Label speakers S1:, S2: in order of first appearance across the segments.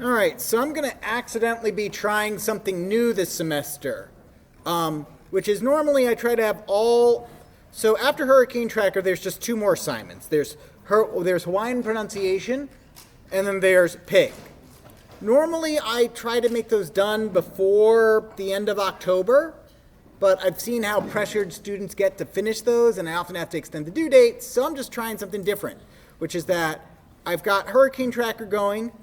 S1: All right, so I'm going to accidentally be trying something new this semester, which is normally I try to have all. So after Hurricane Tracker, there's just two more assignments. There's Hawaiian pronunciation, and then there's pig. Normally, I try to make those done before the end of October, but I've seen how pressured students get to finish those, and I often have to extend the due dates, so I'm just trying something different, which is that I've got Hurricane Tracker going.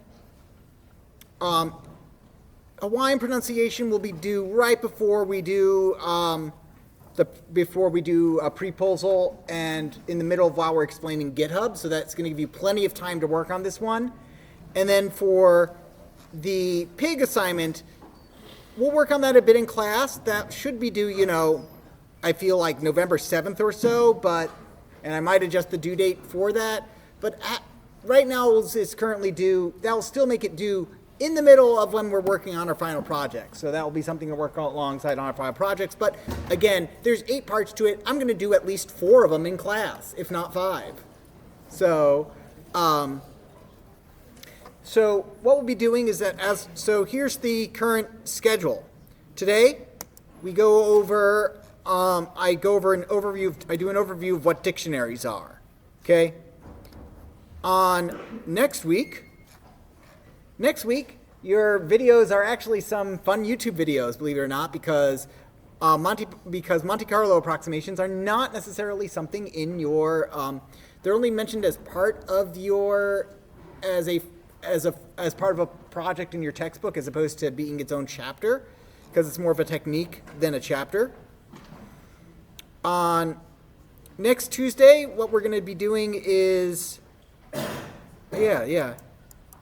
S1: Hawaiian pronunciation will be due right before we do a proposal and in the middle of while we're explaining GitHub, so that's going to give you plenty of time to work on this one. And then for the pig assignment, we'll work on that a bit in class. That should be due, I feel like November 7th or so, and I might adjust the due date for that. But right now it's currently due. That will still make it due in the middle of when we're working on our final project. So that will be something to work alongside on our final projects. But again, there's 8 parts to it. I'm going to do at least 4 of them in class, if not 5. So what we'll be doing is that so here's the current schedule. Today, we go over, I do an overview of what dictionaries are, okay? On next week, your videos are actually some fun YouTube videos, believe it or not, because Monte Carlo approximations are not necessarily something in your. They're only mentioned as part of your, as part of a project in your textbook, as opposed to being its own chapter, because it's more of a technique than a chapter. On next Tuesday, what we're going to be doing is,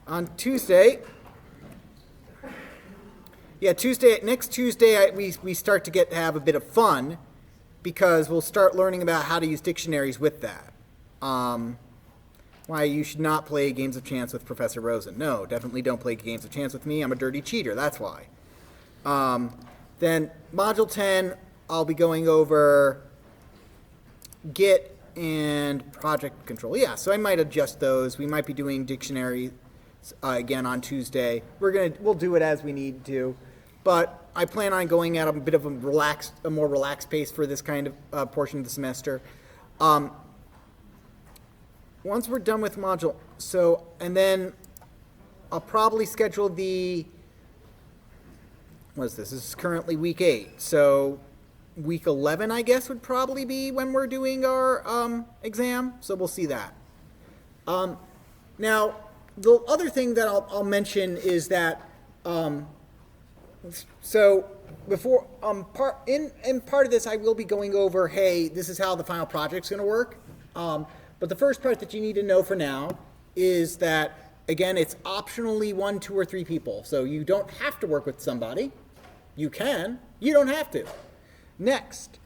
S1: on Tuesday, next Tuesday, we start to have a bit of fun because we'll start learning about how to use dictionaries with that. Why you should not play games of chance with Professor Rosen. No, definitely don't play games of chance with me. I'm a dirty cheater, that's why. Then Module 10, I'll be going over Git and project control. Yeah, so I might adjust those. We might be doing dictionary again on Tuesday. We'll do it as we need to, but I plan on going at a bit of a more relaxed pace for this kind of portion of the semester. Once we're done with module, and then I'll probably schedule this is currently week 8, so week 11, I guess, would probably be when we're doing our exam, so we'll see that. Now, the other thing that I'll mention is that, before, part of this, I will be going over, hey, this is how the final project's going to work. But the first part that you need to know for now is that, again, it's optionally 1, 2, or 3 people. So you don't have to work with somebody. You can. You don't have to. Next,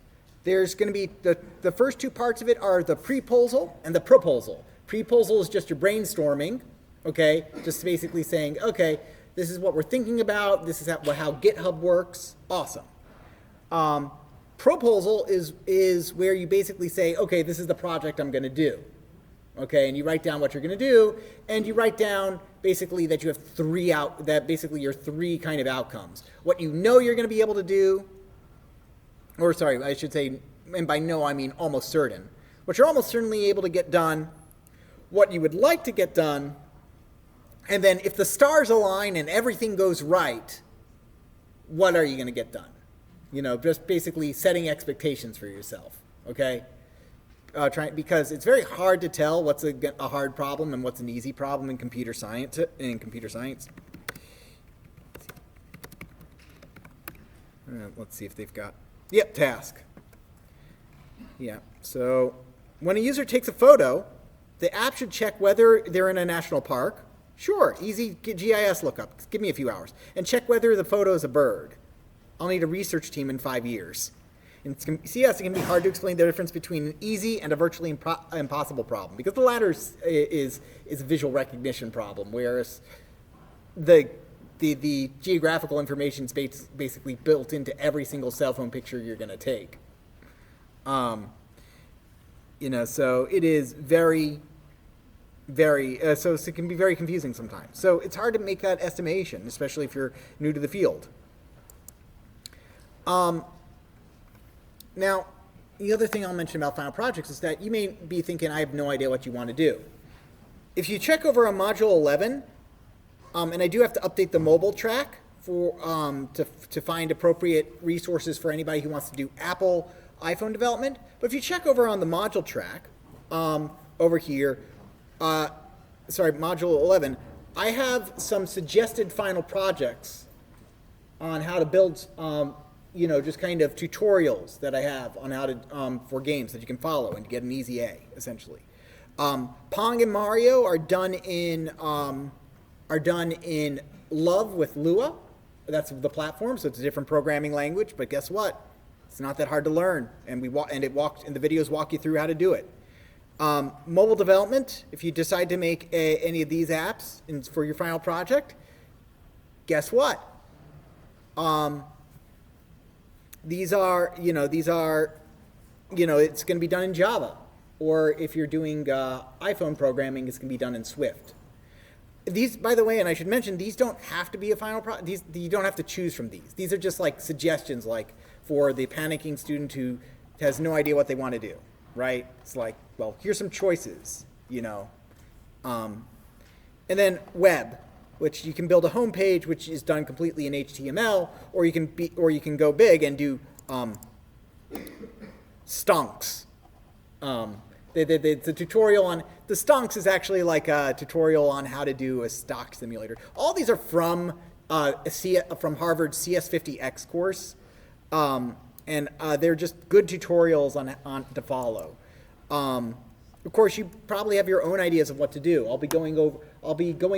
S1: there's going to be the first 2 parts of it are the preposal and the proposal. Preposal is just your brainstorming, okay? Just basically saying, okay, this is what we're thinking about. This is how GitHub works. Awesome. Proposal is where you basically say, okay, this is the project I'm going to do. Okay, and you write down what you're going to do, and you write down basically that you have your 3 kind of outcomes. What you know you're going to be able to do, or sorry, I should say, and by no I mean almost certain, what you're almost certainly able to get done, what you would like to get done, and then if the stars align and everything goes right, what are you going to get done? Just basically setting expectations for yourself, okay? Because it's very hard to tell what's a hard problem and what's an easy problem in computer science. Let's see if they've got, task. Yeah, so when a user takes a photo, the app should check whether they're in a national park. Sure, easy GIS lookup. Give me a few hours. And check whether the photo is a bird. I'll need a research team in 5 years. And CS, it can be hard to explain the difference between an easy and a virtually impossible problem, because the latter is a visual recognition problem, whereas the geographical information is basically built into every single cell phone picture you're going to take. So it is very, so it can be very confusing sometimes. So it's hard to make that estimation, especially if you're new to the field. Now, the other thing I'll mention about final projects is that you may be thinking, I have no idea what you want to do. If you check over on Module 11, and I do have to update the mobile track for to find appropriate resources for anybody who wants to do Apple iPhone development. But if you check over on the module track, over here, Module 11, I have some suggested final projects on how to build, just kind of tutorials that I have on how to for games that you can follow and get an easy A, essentially. Pong and Mario are done in Love with Lua. That's the platform, so it's a different programming language. But guess what? It's not that hard to learn, and the videos walk you through how to do it. Mobile development. If you decide to make any of these apps for your final project, guess what? These are it's going to be done in Java, or if you're doing iPhone programming, it's going to be done in Swift. These, by the way, and I should mention, these don't have to be a final project. You don't have to choose from these. These are just like suggestions, like for the panicking student who has no idea what they want to do, right? It's like, well, here's some choices, And then web, which you can build a home page, which is done completely in HTML, or you can go big and do stonks. The tutorial on the stonks is actually like a tutorial on how to do a stock simulator. All these are from Harvard's CS50X course, and they're just good tutorials on to follow. Of course, you probably have your own ideas of what to do. I'll be going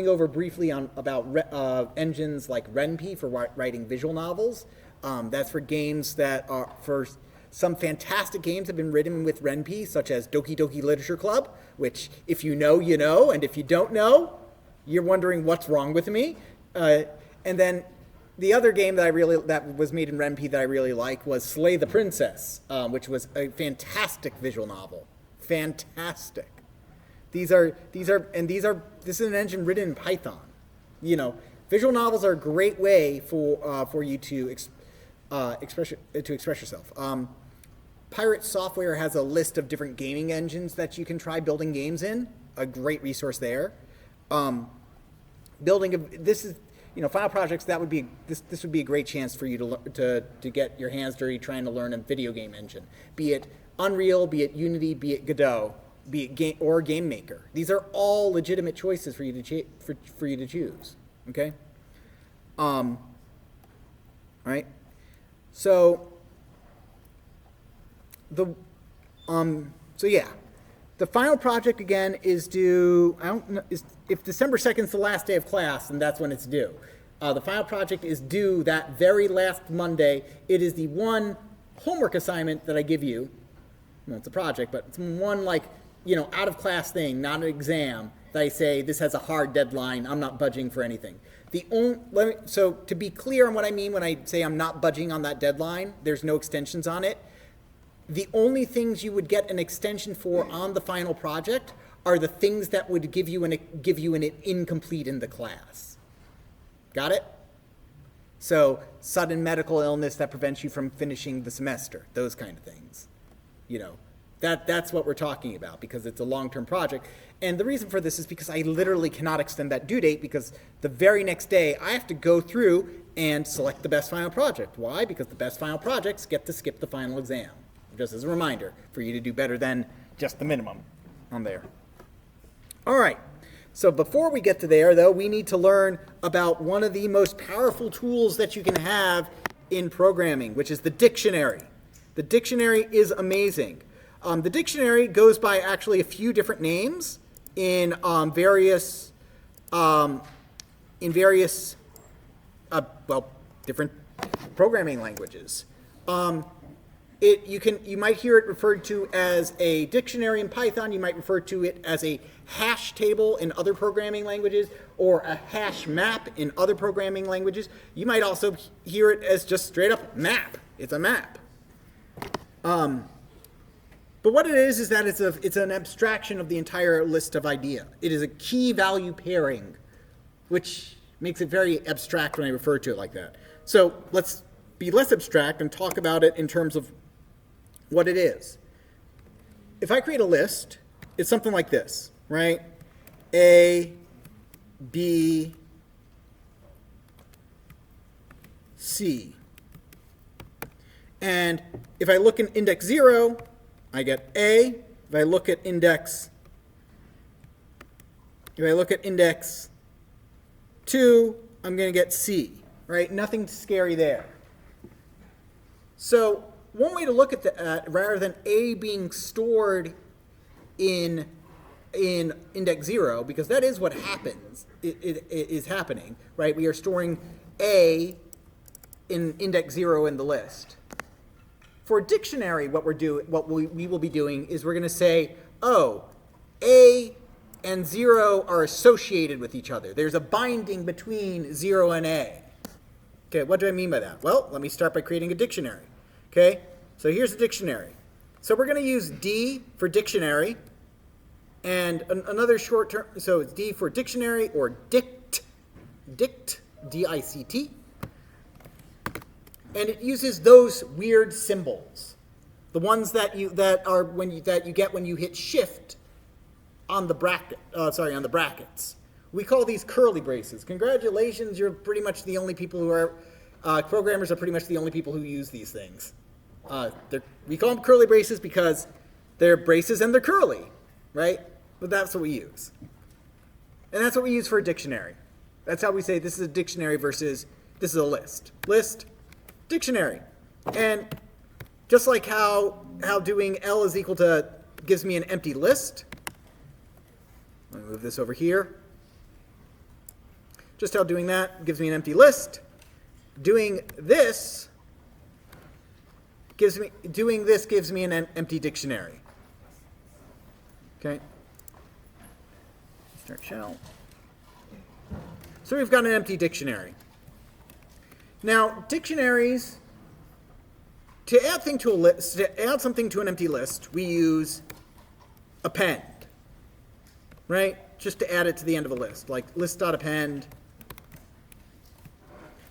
S1: over briefly about engines like RenP for writing visual novels. That's for games that are for. Some fantastic games have been written with RenP, such as Doki Doki Literature Club, which if you know, you know, and if you don't know, you're wondering what's wrong with me. And then the other game that was made in RenP that I really like was Slay the Princess, which was a fantastic visual novel. Fantastic. This is an engine written in Python. Visual novels are a great way for you to express yourself. Pirate Software has a list of different gaming engines that you can try building games in. A great resource there. Final projects. This would be a great chance for you to get your hands dirty trying to learn a video game engine, be it Unreal, be it Unity, be it Godot, be it Game Maker. These are all legitimate choices for you to choose. Okay. Right. So the final project again is due. If December 2nd is the last day of class, then that's when it's due. The final project is due that very last Monday. It is the one homework assignment that I give you. Well, it's a project, but it's one out of class thing, not an exam. That I say this has a hard deadline. I'm not budging for anything. So to be clear on what I mean when I say I'm not budging on that deadline, there's no extensions on it. The only things you would get an extension for on the final project are the things that would give you an incomplete in the class. Got it? So sudden medical illness that prevents you from finishing the semester, those kind of things. That's what we're talking about because it's a long-term project. And the reason for this is because I literally cannot extend that due date because the very next day I have to go through and select the best final project. Why? Because the best final projects get to skip the final exam. Just as a reminder for you to do better than just the minimum on there. All right. So before we get to there, though, we need to learn about one of the most powerful tools that you can have in programming, which is the dictionary. The dictionary is amazing. The dictionary goes by actually a few different names in various different programming languages. You might hear it referred to as a dictionary in Python. You might refer to it as a hash table in other programming languages or a hash map in other programming languages. You might also hear it as just straight up map. It's a map. But what it is that it's an abstraction of the entire list of idea. It is a key value pairing, which makes it very abstract when I refer to it like that. So let's be less abstract and talk about it in terms of what it is. If I create a list, it's something like this, right? A, B, C. And if I look in index 0, I get A. If I look at index 2, I'm going to get C, right? Nothing scary there. So one way to look at that, rather than A being stored in index 0, because that is what happens, it is happening, right? We are storing A in index 0 in the list. For a dictionary, what we will be doing is we're going to say, oh, A and 0 are associated with each other. There's a binding between 0 and A. Okay, what do I mean by that? Well, let me start by creating a dictionary. Okay, so here's a dictionary. So we're going to use D for dictionary, and another short term, so it's D for dictionary or dict, D-I-C-T. And it uses those weird symbols, the ones that you get when you hit Shift on the brackets. We call these curly braces. Congratulations, you're pretty much the only people who are programmers are pretty much the only people who use these things. We call them curly braces because they're braces and they're curly, right? But that's what we use, and that's what we use for a dictionary. That's how we say this is a dictionary versus this is a list. List. Dictionary. And just like how doing L is equal to gives me an empty list. Let me move this over here. Just how doing that gives me an empty list. Doing this gives me an empty dictionary. Okay. Start shell. So we've got an empty dictionary. Now, dictionaries, to add something to an empty list, we use append, right? Just to add it to the end of a list, like list.append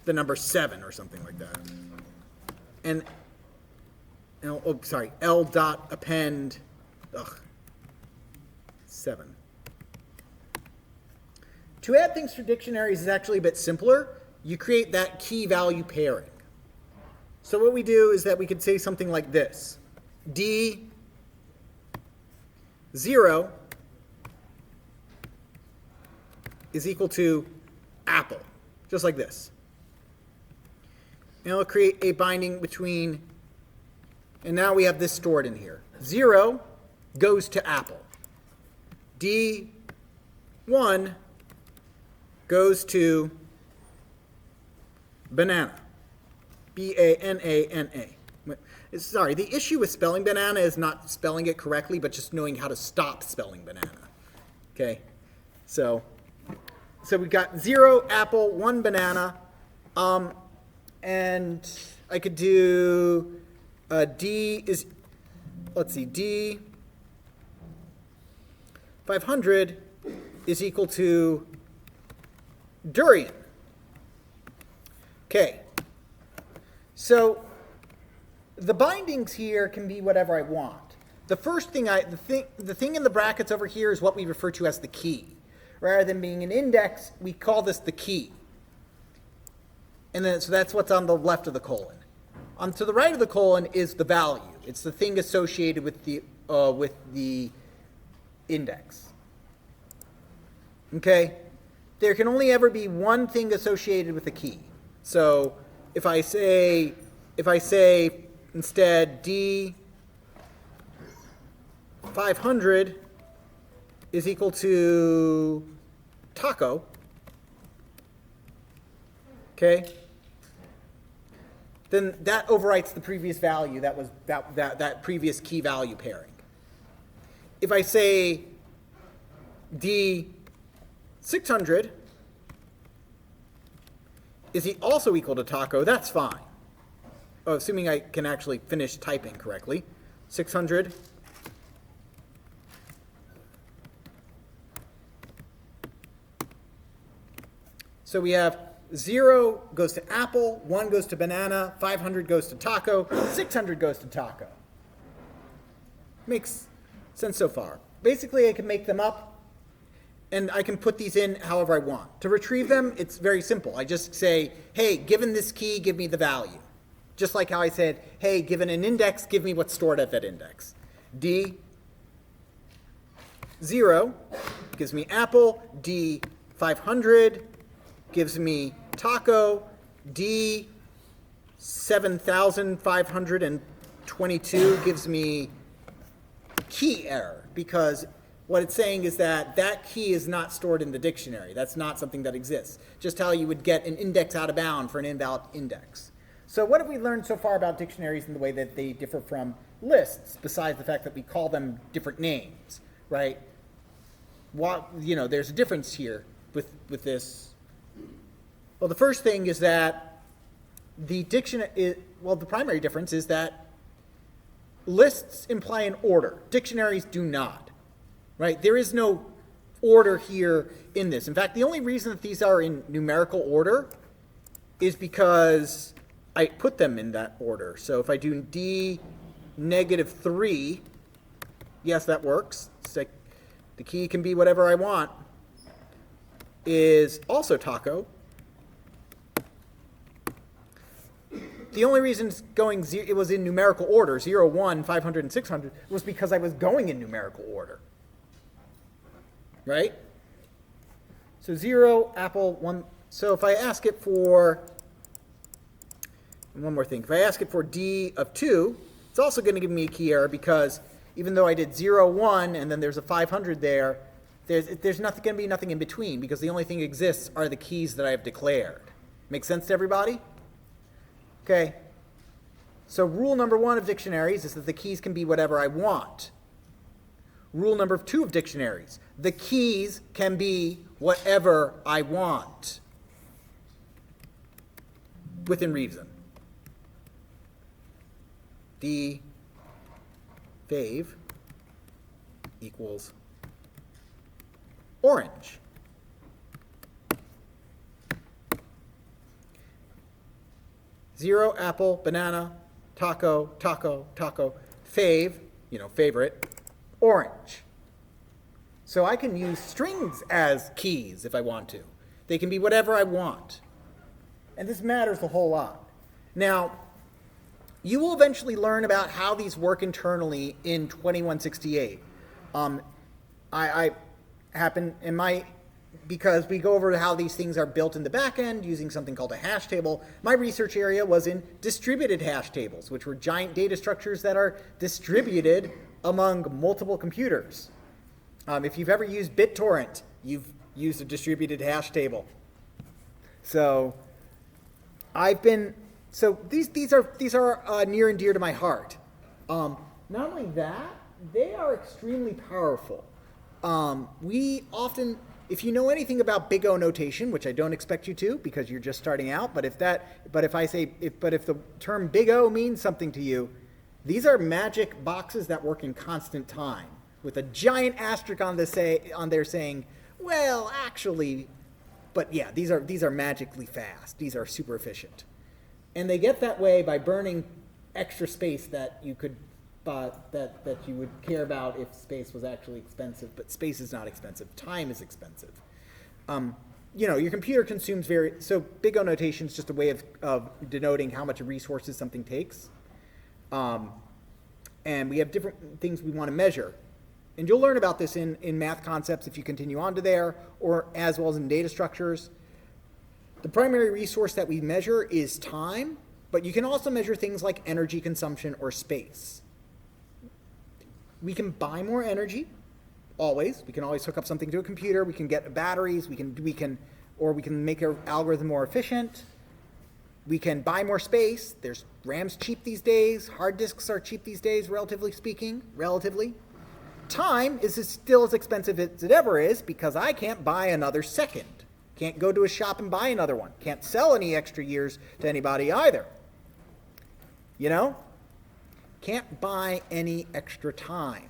S1: the number 7 or something like that. And L.append 7. To add things to dictionaries is actually a bit simpler. You create that key value pairing. So what we do is that we could say something like this. D 0 is equal to apple, just like this. And it'll create a binding between, and now we have this stored in here. 0 goes to apple. D1 goes to banana. B-A-N-A-N-A. Sorry, the issue with spelling banana is not spelling it correctly, but just knowing how to stop spelling banana. Okay, so we got 0 apple, 1 banana, and I could do D 500 is equal to durian. Okay, so the bindings here can be whatever I want. The first thing the thing in the brackets over here is what we refer to as the key. Rather than being an index, we call this the key. And then so that's what's on the left of the colon. On to the right of the colon is the value. It's the thing associated with the index. Okay? There can only ever be one thing associated with the key. So if I say instead D 500 is equal to taco, okay, then that overwrites the previous value that was that previous key value pairing. If I say D 600 is he also equal to taco, that's fine. Oh, assuming I can actually finish typing correctly. 600 So we have 0 goes to apple, 1 goes to banana, 500 goes to taco, 600 goes to taco. Makes sense so far. Basically, I can make them up, and I can put these in however I want. To retrieve them, it's very simple. I just say, hey, given this key, give me the value. Just like how I said, hey, given an index, give me what's stored at that index. D, 0 gives me apple. D, 500 gives me taco. D, 7,522 gives me key error, because what it's saying is that that key is not stored in the dictionary. That's not something that exists. Just how you would get an index out of bound for an invalid index. So what have we learned so far about dictionaries in the way that they differ from lists, besides the fact that we call them different names, right? There's a difference here with this. Well, the first thing is that the primary difference is that lists imply an order. Dictionaries do not, right? There is no order here in this. In fact, the only reason that these are in numerical order is because I put them in that order. So if I do D -3, yes, that works. So the key can be whatever I want, is also taco. The only reason it was in numerical order, 0, 1, 500, and 600, was because I was going in numerical order. Right? So 0, apple, 1. So if I ask it for, one more thing, if I ask it for D of 2, it's also going to give me a key error, because even though I did 0, 1, and then there's a 500 there, there's going to be nothing in between, because the only thing that exists are the keys that I have declared. Make sense to everybody? Okay. So rule number 1 of dictionaries is that the keys can be whatever I want. Rule number 2 of dictionaries, the keys can be whatever I want, within reason. The fave equals orange. Zero, apple, banana, taco, taco, taco, fave, favorite, orange. So I can use strings as keys if I want to. They can be whatever I want. And this matters a whole lot. Now, you will eventually learn about how these work internally in 2168. Because we go over how these things are built in the back end using something called a hash table. My research area was in distributed hash tables, which were giant data structures that are distributed among multiple computers. If you've ever used BitTorrent, you've used a distributed hash table. So these are near and dear to my heart. Not only that, they are extremely powerful. We often, if you know anything about big O notation, which I don't expect you to because you're just starting out, but if the term big O means something to you, these are magic boxes that work in constant time with a giant asterisk on there saying, well, actually, but yeah, these are magically fast. These are super efficient. And they get that way by burning extra space that you could that you would care about if space was actually expensive, but space is not expensive. Time is expensive. Your computer consumes so big O notation is just a way of denoting how much resources something takes. And we have different things we want to measure. And you'll learn about this in math concepts if you continue on to there, or as well as in data structures. The primary resource that we measure is time, but you can also measure things like energy consumption or space. We can buy more energy, always. We can always hook up something to a computer. We can get batteries. We can make our algorithm more efficient. We can buy more space. There's RAM's cheap these days. Hard disks are cheap these days, relatively speaking. Time is still as expensive as it ever is because I can't buy another second. Can't go to a shop and buy another one. Can't sell any extra years to anybody either. Can't buy any extra time.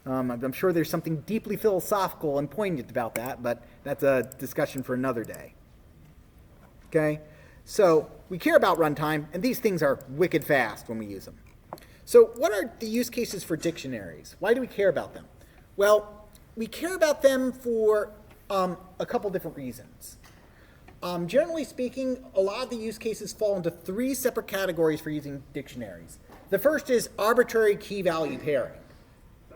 S1: I'm sure there's something deeply philosophical and poignant about that, but that's a discussion for another day. Okay? So we care about runtime, and these things are wicked fast when we use them. So what are the use cases for dictionaries? Why do we care about them? Well, we care about them for a couple different reasons. Generally speaking, a lot of the use cases fall into three separate categories for using dictionaries. The first is arbitrary key-value pairing,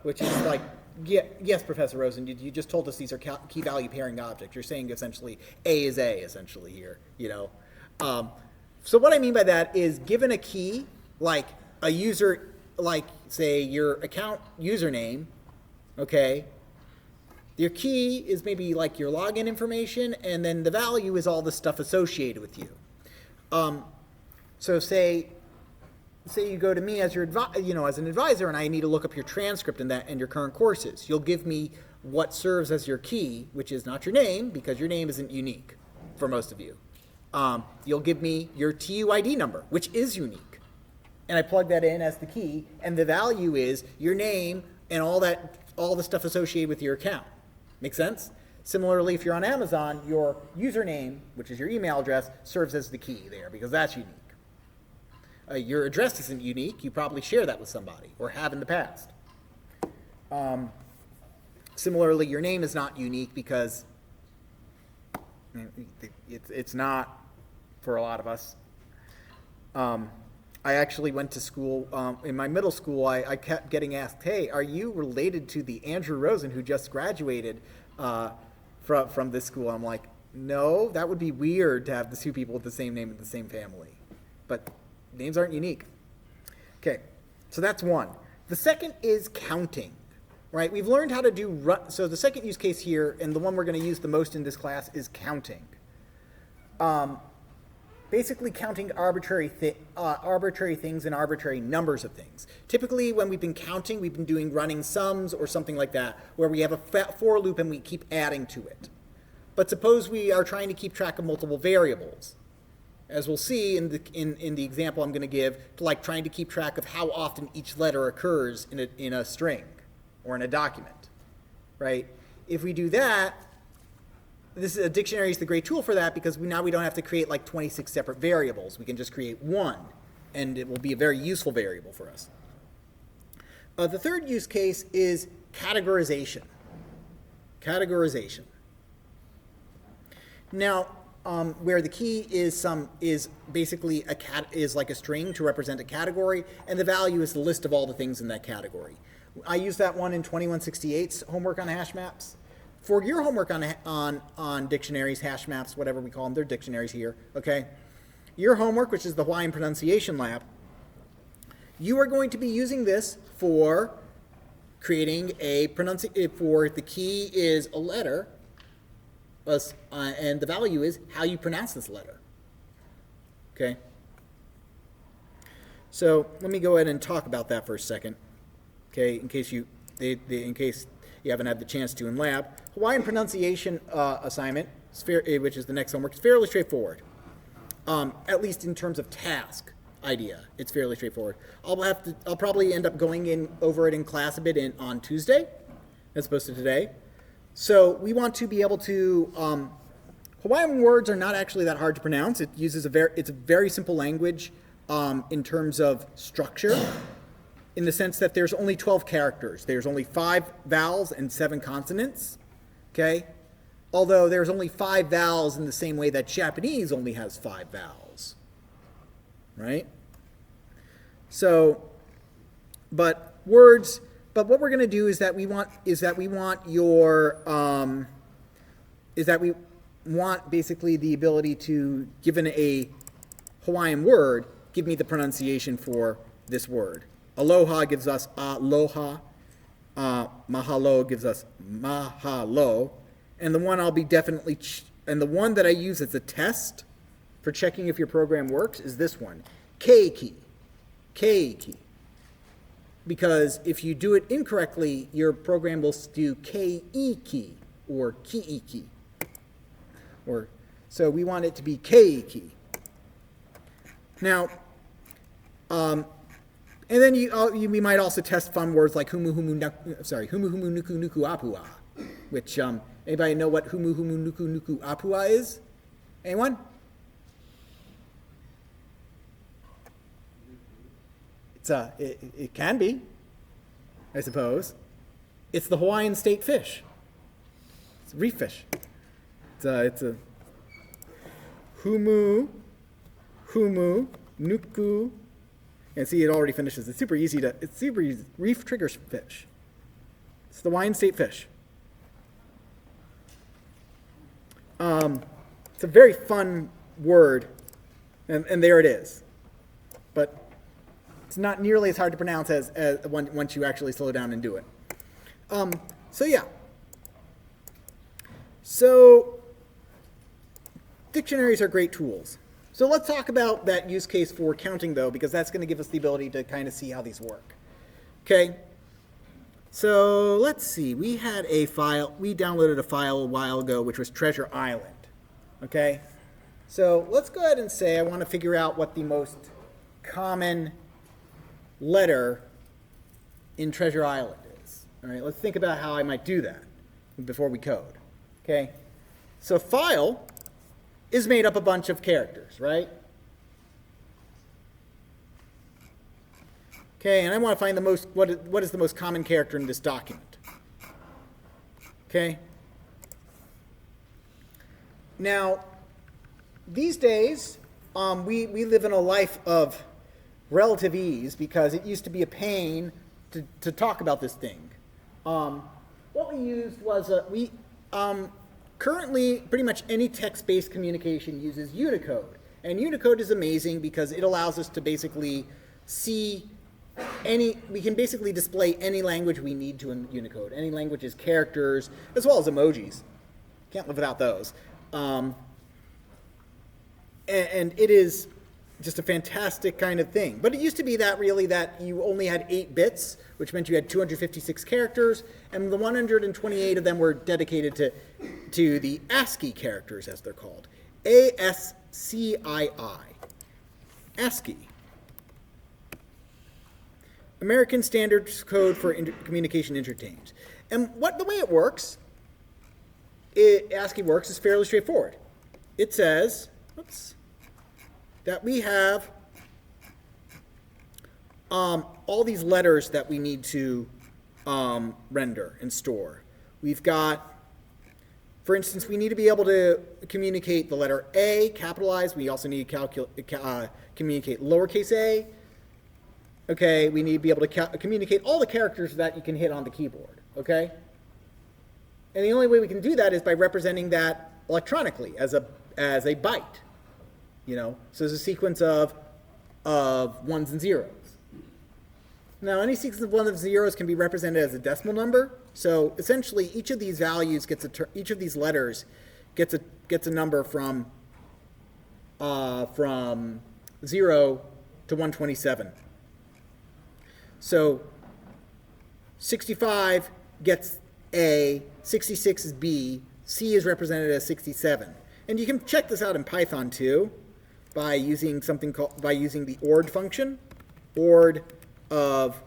S1: which is like, yes, Professor Rosen, you just told us these are key-value pairing objects. You're saying essentially A is A, essentially here, you know. So what I mean by that is given a key, like a user, like say your account username, okay, your key is maybe like your login information, and then the value is all the stuff associated with you. So say you go to me as your as an advisor, and I need to look up your transcript and your current courses. You'll give me what serves as your key, which is not your name, because your name isn't unique for most of you. You'll give me your TUID number, which is unique, and I plug that in as the key, and the value is your name and all the stuff associated with your account. Make sense? Similarly, if you're on Amazon, your username, which is your email address, serves as the key there because that's unique. Your address isn't unique. You probably share that with somebody or have in the past. Similarly, your name is not unique because it's not for a lot of us. I actually went to school, in my middle school, I kept getting asked, hey, are you related to the Andrew Rosen who just graduated from this school? I'm like, no, that would be weird to have the two people with the same name in the same family. But names aren't unique. Okay, so that's one. The second is counting, right? We've learned how to do, so the second use case here, and the one we're going to use the most in this class, is counting. Basically counting arbitrary things and arbitrary numbers of things. Typically, when we've been counting, we've been doing running sums or something like that, where we have a for loop and we keep adding to it. But suppose we are trying to keep track of multiple variables. As we'll see in the example I'm going to give, like trying to keep track of how often each letter occurs in a string or in a document, right? If we do that, a dictionary is the great tool for that because now we don't have to create like 26 separate variables. We can just create one, and it will be a very useful variable for us. The third use case is categorization. Categorization. Now, where the key is basically is like a string to represent a category, and the value is the list of all the things in that category. I used that one in 2168's homework on hash maps. For your homework on dictionaries, hash maps, whatever we call them, they're dictionaries here, okay? Your homework, which is the Hawaiian Pronunciation Lab, you are going to be using this for creating for the key is a letter, and the value is how you pronounce this letter, okay? So let me go ahead and talk about that for a second, okay, in case you haven't had the chance to in lab. Hawaiian pronunciation assignment, which is the next homework, is fairly straightforward. At least in terms of task idea, it's fairly straightforward. I'll probably end up going over it in class a bit on Tuesday, as opposed to today. So we want to be able to. Hawaiian words are not actually that hard to pronounce. It uses it's a very simple language in terms of structure, in the sense that there's only 12 characters. There's only 5 vowels and 7 consonants, okay? Although there's only 5 vowels in the same way that Japanese only has 5 vowels, right? So, but what we're going to do is that we want basically the ability to, given a Hawaiian word, give me the pronunciation for this word. Aloha gives us aloha. Mahalo gives us mahalo. And the one the one that I use as a test for checking if your program works is this one, keiki. Keiki. Because if you do it incorrectly, your program will do keiki or kiiki. So we want it to be keiki. Now, And then we might also test fun words like humu humu nuku nuku apua, which anybody know what humu humu nuku nuku apua is? Anyone? It can be, I suppose. It's the Hawaiian state fish. It's a reef fish. It's a humu nuku. And see, it already finishes. It's super easy. Reef trigger fish. It's the Hawaiian state fish. It's a very fun word, and there it is. But it's not nearly as hard to pronounce as once you actually slow down and do it. So yeah. So dictionaries are great tools. So let's talk about that use case for counting, though, because that's going to give us the ability to kind of see how these work. Okay. So let's see. We downloaded a file a while ago, which was Treasure Island. Okay. So let's go ahead and say I want to figure out what the most common letter in Treasure Island is. All right. Let's think about how I might do that before we code. Okay. So file is made up a bunch of characters, right? Okay, and I want to find what is the most common character in this document. Okay. Now, these days, we live in a life of relative ease because it used to be a pain to talk about this thing. What we used was currently, pretty much any text-based communication uses Unicode. And Unicode is amazing because it allows us to basically we can basically display any language we need to in Unicode. Any language's characters, as well as emojis. Can't live without those. And it is just a fantastic kind of thing. But it used to be that you only had 8 bits, which meant you had 256 characters, and the 128 of them were dedicated to the ASCII characters, as they're called. ASCII. ASCII. American Standard Code for Communication Interchange. And the way it works, ASCII works is fairly straightforward. It says, that we have all these letters that we need to render and store. We've got, for instance, we need to be able to communicate the letter A, capitalized. We also need to communicate lowercase a. Okay, we need to be able to communicate all the characters that you can hit on the keyboard. Okay? And the only way we can do that is by representing that electronically as a byte. So there's a sequence of ones and zeros. Now, any sequence of ones and zeros can be represented as a decimal number. So essentially, each of these values each of these letters gets a number from 0 to 127. So 65 gets A, 66 is B, C is represented as 67. And you can check this out in Python too by using the ord function. Ord of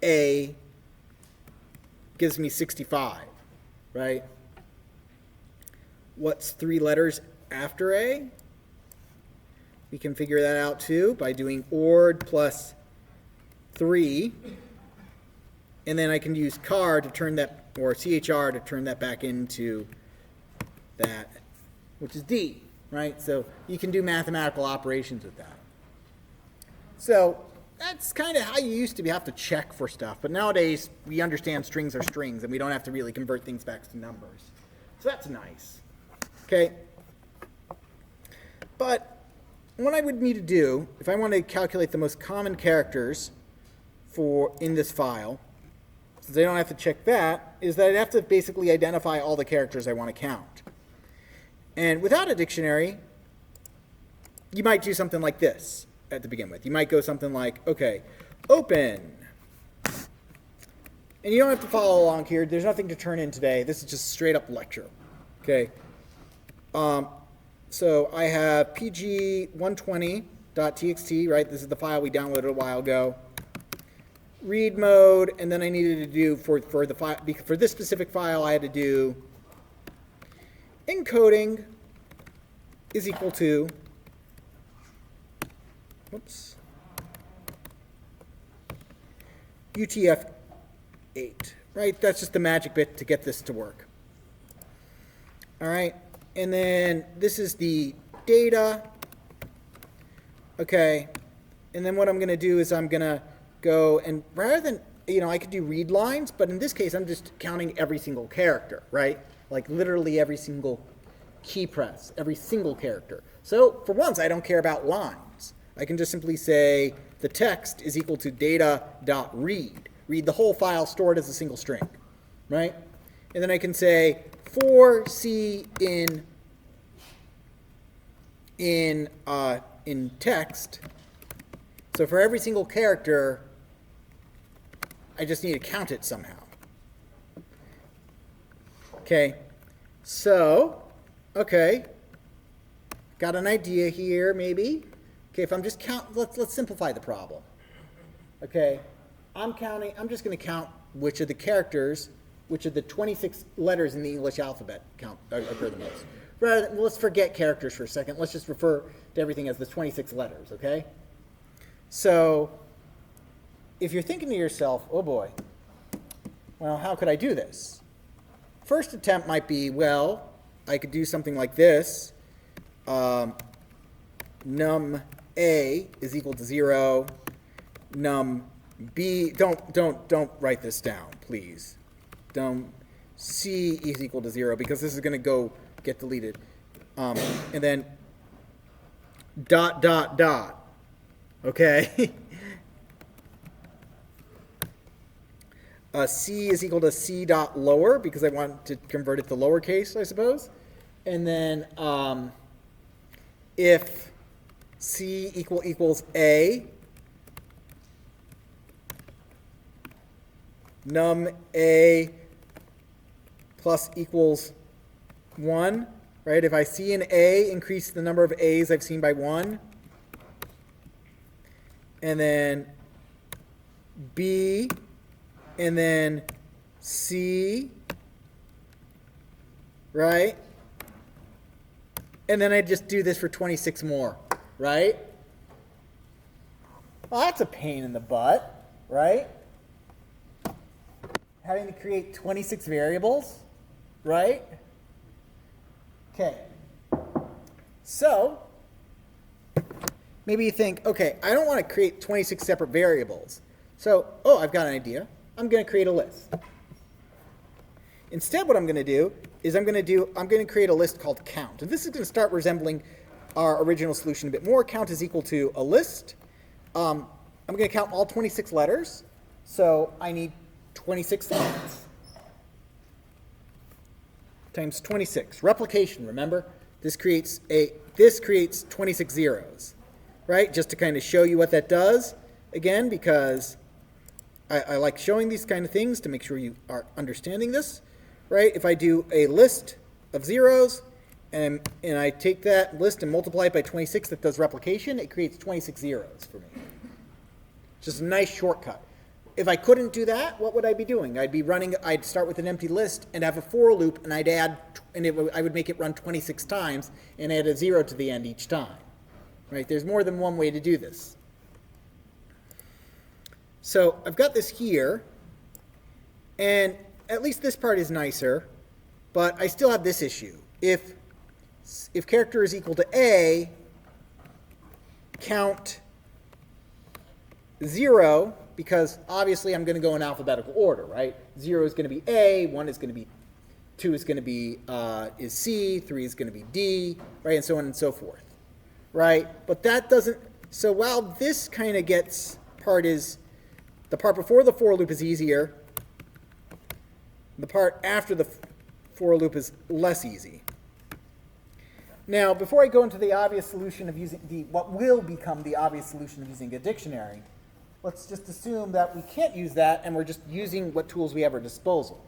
S1: A gives me 65, right? What's 3 letters after A? We can figure that out too by doing ord plus 3, and then I can use char to turn that, or chr to turn that back into that, which is D, right? So you can do mathematical operations with that. So that's kind of how you used to have to check for stuff, but nowadays we understand strings are strings, and we don't have to really convert things back to numbers. So that's nice. Okay. But what I would need to do, if I want to calculate the most common characters in this file, since I don't have to check that, is that I'd have to basically identify all the characters I want to count. And without a dictionary, you might do something like this to begin with. You might go something like, okay, open. And you don't have to follow along here. There's nothing to turn in today. This is just straight up lecture. Okay. So I have PG 120 .txt, right? This is the file we downloaded a while ago. Read mode, and then I needed to do for the file, for this specific file, I had to do encoding is equal to, whoops, UTF-8, right? That's just the magic bit to get this to work. All right, and then this is the data. Okay, and then what I'm going to do is I'm going to go and rather than, I could do read lines, but in this case I'm just counting every single character, right? Like literally every single key press, every single character. So for once, I don't care about lines. I can just simply say the text is equal to data.read. Read the whole file stored as a single string, right? And then I can say for C in text. So for every single character, I just need to count it somehow. Okay, so, okay, got an idea here maybe. Okay, if I'm just let's simplify the problem. Okay, I'm just going to count which of the characters, which of the 26 letters in the English alphabet occur the most. Rather than, let's forget characters for a second. Let's just refer to everything as the 26 letters, okay? So if you're thinking to yourself, oh boy, well, how could I do this? First attempt might be, well, I could do something like this. Num A is equal to 0. Num B, don't write this down, please. Num C is equal to 0 because this is going to go get deleted. And then ... Okay. C is equal to C dot lower because I want to convert it to lowercase, I suppose. And then if C equals A, num A plus equals 1, right? If I see an A, increase the number of A's I've seen by 1. And then B, and then C, right? And then I just do this for 26 more, right? Well, that's a pain in the butt, right? Having to create 26 variables, right? Okay. So maybe you think, okay, I don't want to create 26 separate variables. So, I've got an idea. I'm going to create a list. Instead, what I'm going to do is I'm going to create a list called count. And this is going to start resembling our original solution a bit more. Count is equal to a list. I'm going to count all 26 letters. So I need 26 lines times 26. Replication, remember? This creates 26 zeros, right? Just to kind of show you what that does, again, because I like showing these kind of things to make sure you are understanding this, right? If I do a list of zeros and I take that list and multiply it by 26, that does replication, it creates 26 zeros for me. Just a nice shortcut. If I couldn't do that, what would I be doing? I'd start with an empty list and have a for loop, and I would make it run 26 times and add a 0 to the end each time, right? There's more than one way to do this. So I've got this here, and at least this part is nicer, but I still have this issue. If character is equal to A, count 0, because obviously I'm going to go in alphabetical order, right? 0 is going to be A, 1 is going to be, 2 is going to be is C, 3 is going to be D, right, and so on and so forth, right? But that doesn't, so while this kind of gets the part before the for loop is easier, the part after the for loop is less easy. Now, before I go into the obvious solution of using what will become the obvious solution of using a dictionary, let's just assume that we can't use that and we're just using what tools we have at our disposal.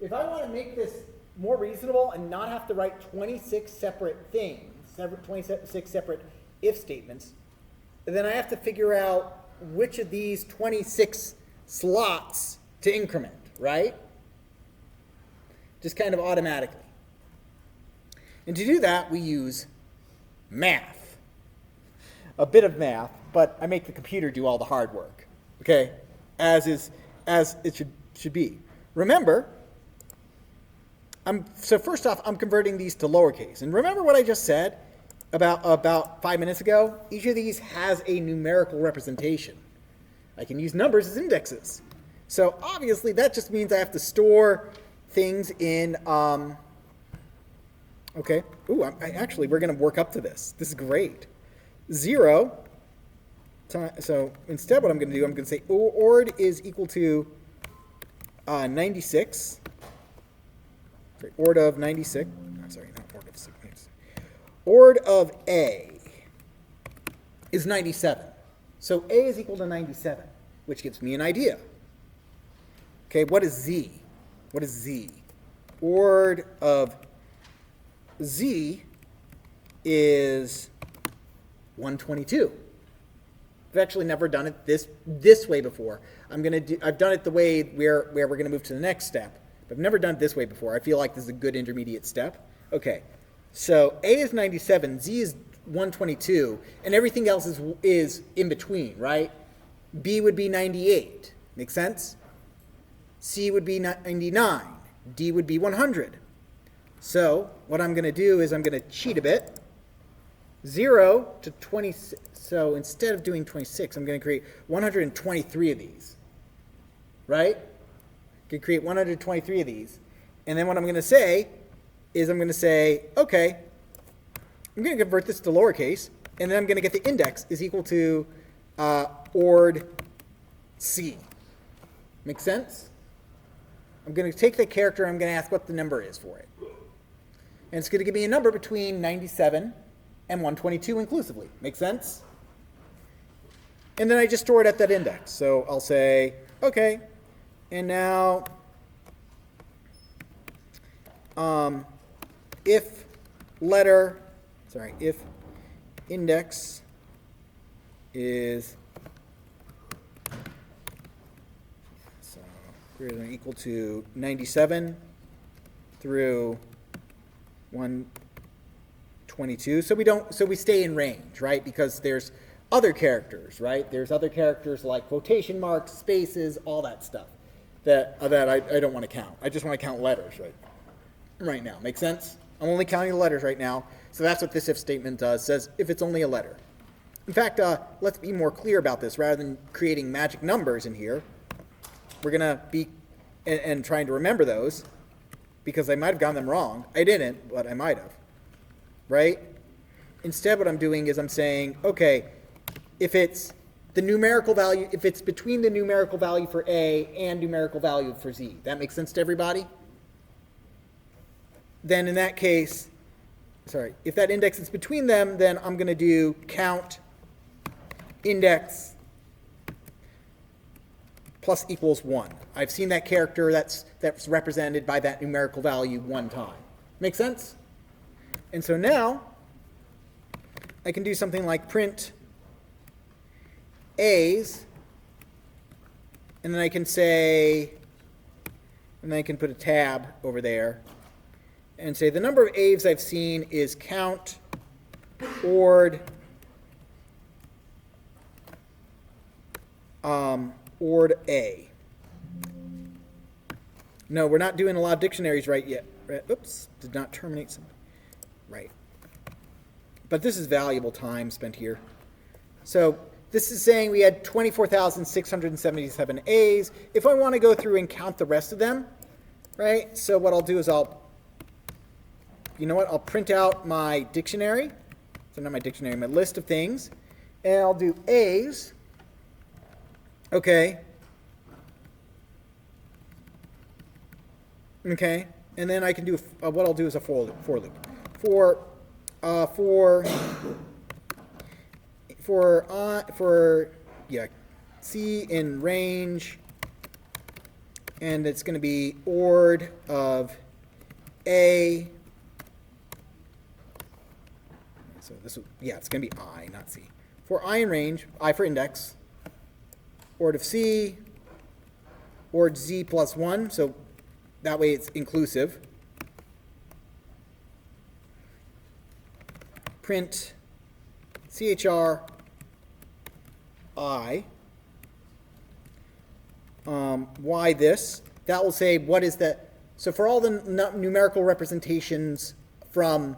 S1: If I want to make this more reasonable and not have to write 26 separate things, 26 separate if statements, then I have to figure out which of these 26 slots to increment, right? Just kind of automatically. And to do that, we use math. A bit of math, but I make the computer do all the hard work, okay? As it should be. Remember, so first off, I'm converting these to lowercase. And remember what I just said about 5 minutes ago? Each of these has a numerical representation. I can use numbers as indexes. So obviously that just means I have to store things in, okay. Ooh, actually, we're going to work up to this. This is great. 0, so instead what I'm going to do, I'm going to say ord is equal to 96. Sorry, ord of 96. Oh, sorry, not ord of 96. Ord of A is 97. So A is equal to 97, which gives me an idea. Okay, what is Z? What is Z? Ord of Z is 122. I've actually never done it this way before. I've done it the way where we're going to move to the next step. But I've never done it this way before. I feel like this is a good intermediate step. Okay, so A is 97, Z is 122, and everything else is in between, right? B would be 98. Make sense? C would be 99. D would be 100. So what I'm going to do is I'm going to cheat a bit. 0 to 26. So instead of doing 26, I'm going to create 123 of these. Right? I can create 123 of these. And then what I'm going to say is I'm going to say, okay, I'm going to convert this to lowercase, and then I'm going to get the index is equal to ord C. Make sense? I'm going to take the character, I'm going to ask what the number is for it. And it's going to give me a number between 97 and 122 inclusively. Make sense? And then I just store it at that index. So I'll say, okay, and now if index is greater than or equal to 97 through 122. So we stay in range, right? Because there's other characters, right? There's other characters like quotation marks, spaces, all that stuff that I don't want to count. I just want to count letters right now. Make sense? I'm only counting the letters right now. So that's what this if statement does. Says if it's only a letter. In fact, let's be more clear about this. Rather than creating magic numbers in here, we're going to be and trying to remember those, because I might have gotten them wrong. I didn't, but I might have. Right? Instead, what I'm doing is I'm saying, okay, if it's the numerical value, if it's between the numerical value for A and numerical value for Z, that makes sense to everybody? Then in that case, if that index is between them, then I'm going to do count index plus equals 1. I've seen that character that's represented by that numerical value one time. Make sense? And so now I can do something like print A's, and then I can say, and then I can put a tab over there and say the number of A's I've seen is count ord A. No, we're not doing a lot of dictionaries right yet. Oops, did not terminate some. Right. But this is valuable time spent here. So this is saying we had 24,677 A's. If I want to go through and count the rest of them, right? So what I'll do is I'll print out my dictionary. So not my dictionary, my list of things. And I'll do A's. Okay. Okay. And then I can do, what I'll do is a for loop. C in range, and it's going to be ord of A. So So this, yeah, it's going to be I, not C. For I in range, I for index, ord of C, ord Z plus 1, so that way it's inclusive. Print CHR I. Why this? That will say what is the, so for all the numerical representations from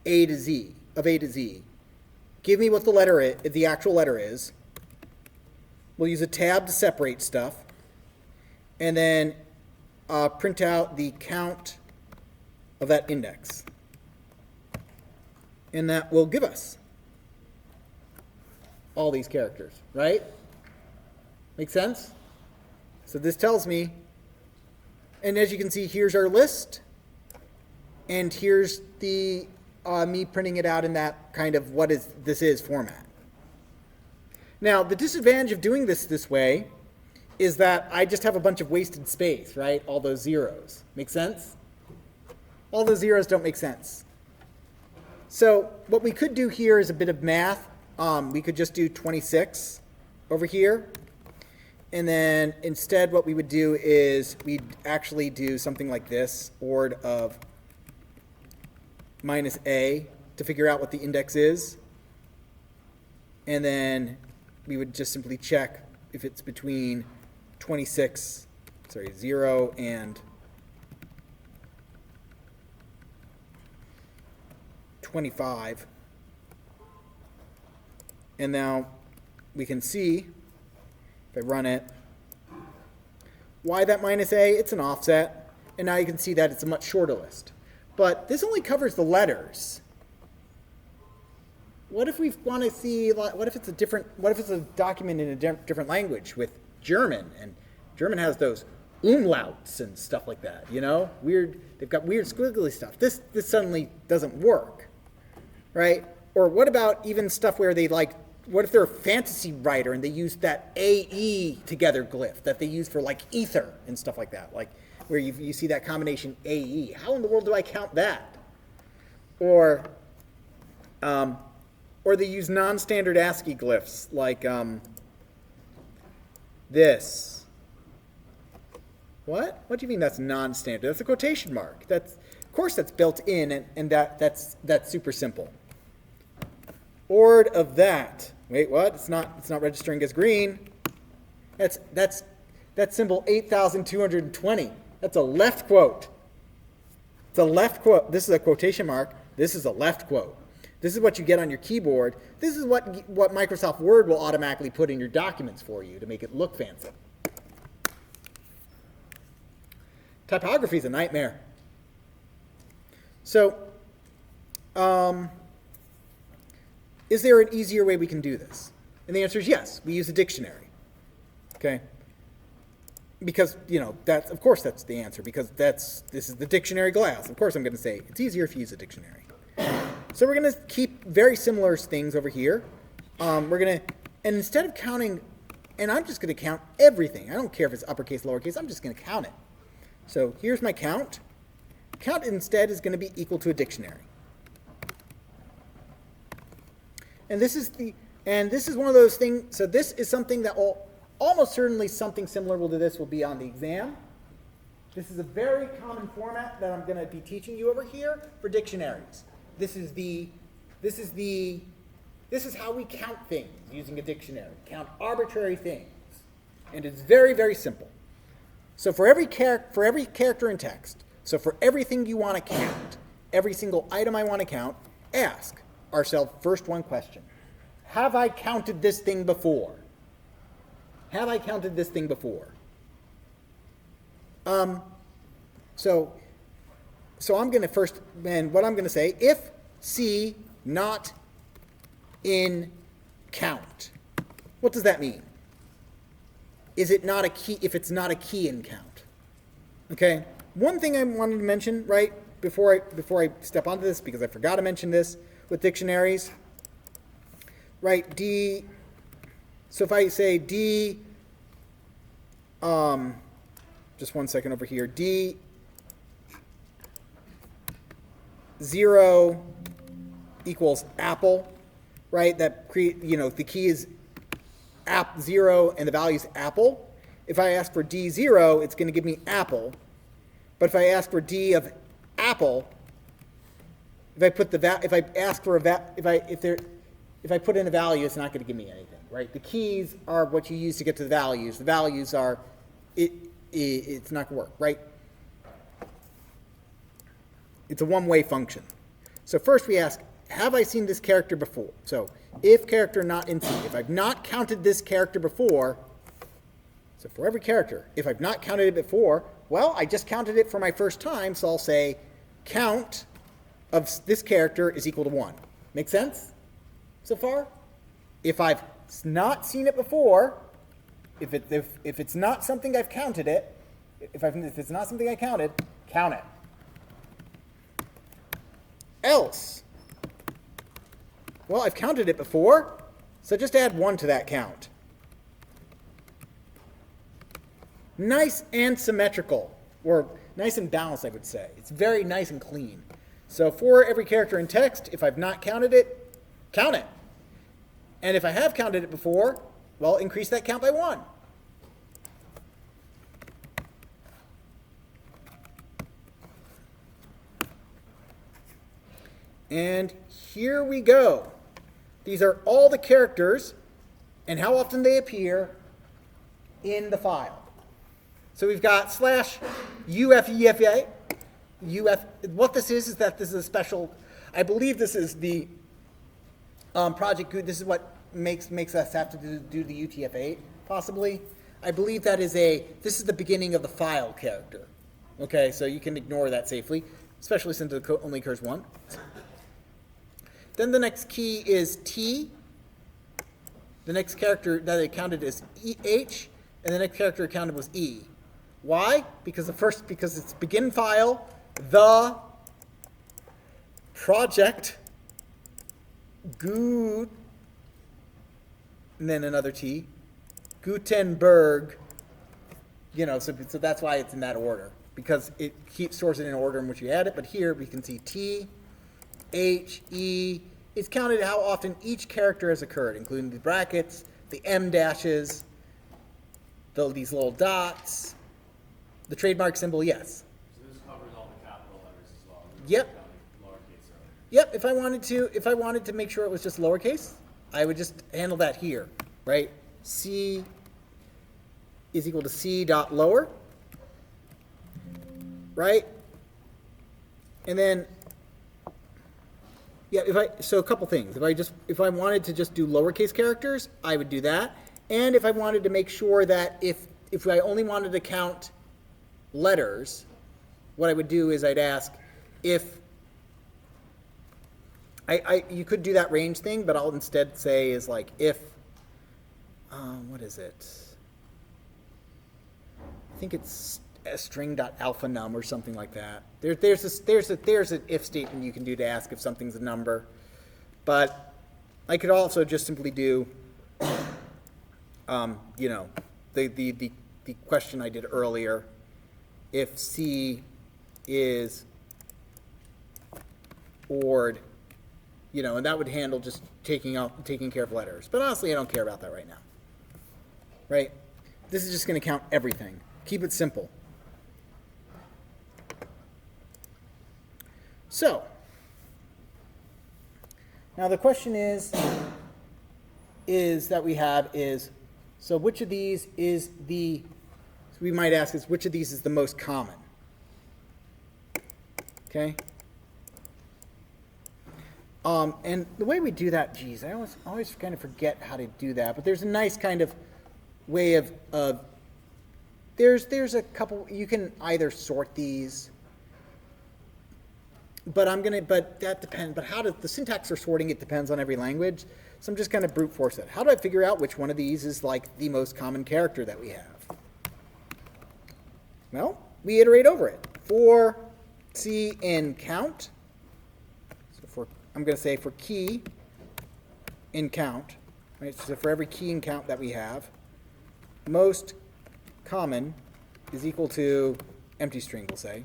S1: A to Z, of A to Z, give me what the letter is, the actual letter is. We'll use a tab to separate stuff. And then print out the count of that index. And that will give us all these characters, right? Make sense? So this tells me, and as you can see, here's our list, and here's the me printing it out in that kind of what is this is format. Now, the disadvantage of doing this way is that I just have a bunch of wasted space, right? All those zeros. Make sense? All those zeros don't make sense. So what we could do here is a bit of math. We could just do 26 over here. And then instead what we would do is we'd actually do something like this, ord of minus A, to figure out what the index is. And then we would just simply check if it's between 0 and 25. And now we can see, if I run it, why that minus A, it's an offset. And now you can see that it's a much shorter list. But this only covers the letters. What if we want to see, what if it's a document in a different language with German, and German has those umlauts and stuff like that, you know? Weird, they've got weird squiggly stuff. This suddenly doesn't work, right? Or what about even stuff where they like, what if they're a fantasy writer and they use that AE together glyph that they use for like ether and stuff like that, like where you see that combination AE. How in the world do I count that? Or they use non-standard ASCII glyphs like this. What? What do you mean that's non-standard? That's a quotation mark. Of course that's built in, and that's super simple. Ord of that. Wait, what? It's not registering as green. That's symbol 8,220. That's a left quote. It's a left quote. This is a quotation mark. This is a left quote. This is what you get on your keyboard. This is what Microsoft Word will automatically put in your documents for you to make it look fancy. Typography is a nightmare. So, is there an easier way we can do this? And the answer is yes. We use a dictionary. Okay? Because, of course that's the answer, because this is the dictionary glass. Of course I'm going to say it's easier if you use a dictionary. So we're going to keep very similar things over here. And instead of counting, and I'm just going to count everything. I don't care if it's uppercase, lowercase, I'm just going to count it. So here's my count. Count instead is going to be equal to a dictionary. And this is one of those things, so this is something that will, almost certainly something similar to this will be on the exam. This is a very common format that I'm going to be teaching you over here for dictionaries. This is how we count things using a dictionary. Count arbitrary things. And it's very, very simple. So for every character in text, so for everything you want to count, every single item I want to count, ask ourselves first one question. Have I counted this thing before? Have I counted this thing before? So I'm going to first, and what I'm going to say, if C not in count, what does that mean? Is it not a key, if it's not a key in count? Okay, one thing I wanted to mention, right, before I step onto this, because I forgot to mention this with dictionaries, right, so if I say D, just one second over here, D 0 equals apple, right? That the key is app 0 and the value is apple. If I ask for D0, it's going to give me apple. But if I ask for D of apple, if I put if I ask for if I put in a value, it's not going to give me anything, right? The keys are what you use to get to the values. The values are it's not going to work, right? It's a one-way function. So first we ask, have I seen this character before? So if character not in C, if I've not counted this character before, so for every character, if I've not counted it before, well, I just counted it for my first time, so I'll say count of this character is equal to 1. Make sense so far? If I've not seen it before, if it's not something I've counted it, if it's not something I counted, count it. Else, well, I've counted it before, so just add 1 to that count. Nice and symmetrical, or nice and balanced, I would say. It's very nice and clean. So for every character in text, if I've not counted it, count it. And if I have counted it before, well, increase that count by 1. And here we go. These are all the characters and how often they appear in the file. So we've got /UFEFA. What this is that this is a special, I believe this is the project, this is what makes us have to do the UTF-8, possibly. I believe that is this is the beginning of the file character. Okay, so you can ignore that safely, especially since it only occurs once. Then the next key is T. The next character that it counted is H, and the next character it counted was E. Why? Because it's begin file, the project, and then another T, Gutenberg, so that's why it's in that order, because it stores it in order in which you add it, but here we can see T, H, E. It's counted how often each character has occurred, including the brackets, the M dashes, these little dots, the trademark symbol, yes.
S2: So this covers all the capital letters as well.
S1: Yep.
S2: Lowercase earlier.
S1: Yep. If I wanted to make sure it was just lowercase, I would just handle that here, right? C is equal to C dot lower, right? And then, yeah, so a couple things. If I wanted to just do lowercase characters, I would do that. And if I wanted to make sure that if I only wanted to count letters, what I would do is I'd ask if you could do that range thing, but I'll instead say is like if what is it? I think it's a string.alphanum or something like that. There's an if statement you can do to ask if something's a number, but I could also just simply do the question I did earlier. If C is ORed, and that would handle just taking care of letters. But honestly, I don't care about that right now. Right? This is just going to count everything. Keep it simple. So, now the question is that we have is, so which of these is we might ask is, which of these is the most common? Okay? And the way we do that, geez, I always kind of forget how to do that, but there's a nice kind of way of there's a couple, you can either sort these, but that depends, but how the syntax for sorting it depends on every language, so I'm just kind of brute force it. How do I figure out which one of these is like the most common character that we have? Well, we iterate over it. For C in count, so I'm going to say for key in count, right? So for every key in count that we have, most common is equal to empty string, we'll say.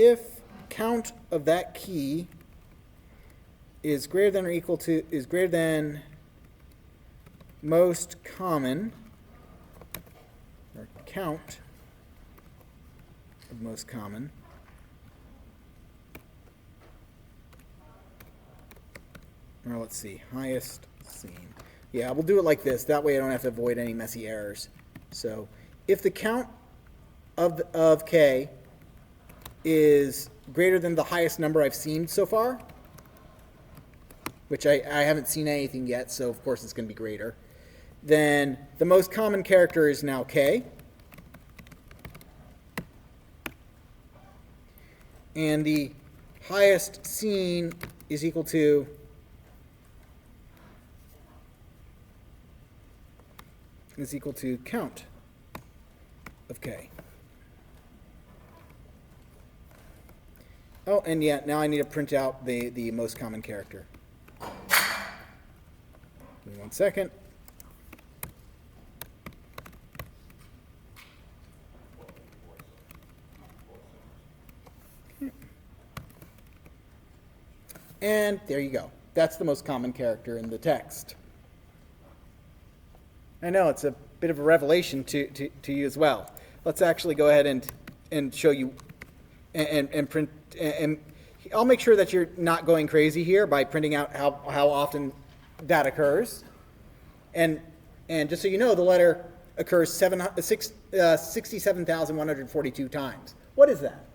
S1: if count of that key is greater than or equal to, is greater than most common, or count of most common, or let's see, highest seen. Yeah, we'll do it like this. That way I don't have to avoid any messy errors. So if the count of k is greater than the highest number I've seen so far, which I haven't seen anything yet, so of course it's going to be greater, then the most common character is now k. And the highest seen is equal to count of k. Oh, and yeah, now I need to print out the most common character. Give me 1 second. And there you go. That's the most common character in the text. I know, it's a bit of a revelation to you as well. Let's actually go ahead and show you and print, and I'll make sure that you're not going crazy here by printing out how often that occurs. And just so you know, the letter occurs 67,142 times. What is that?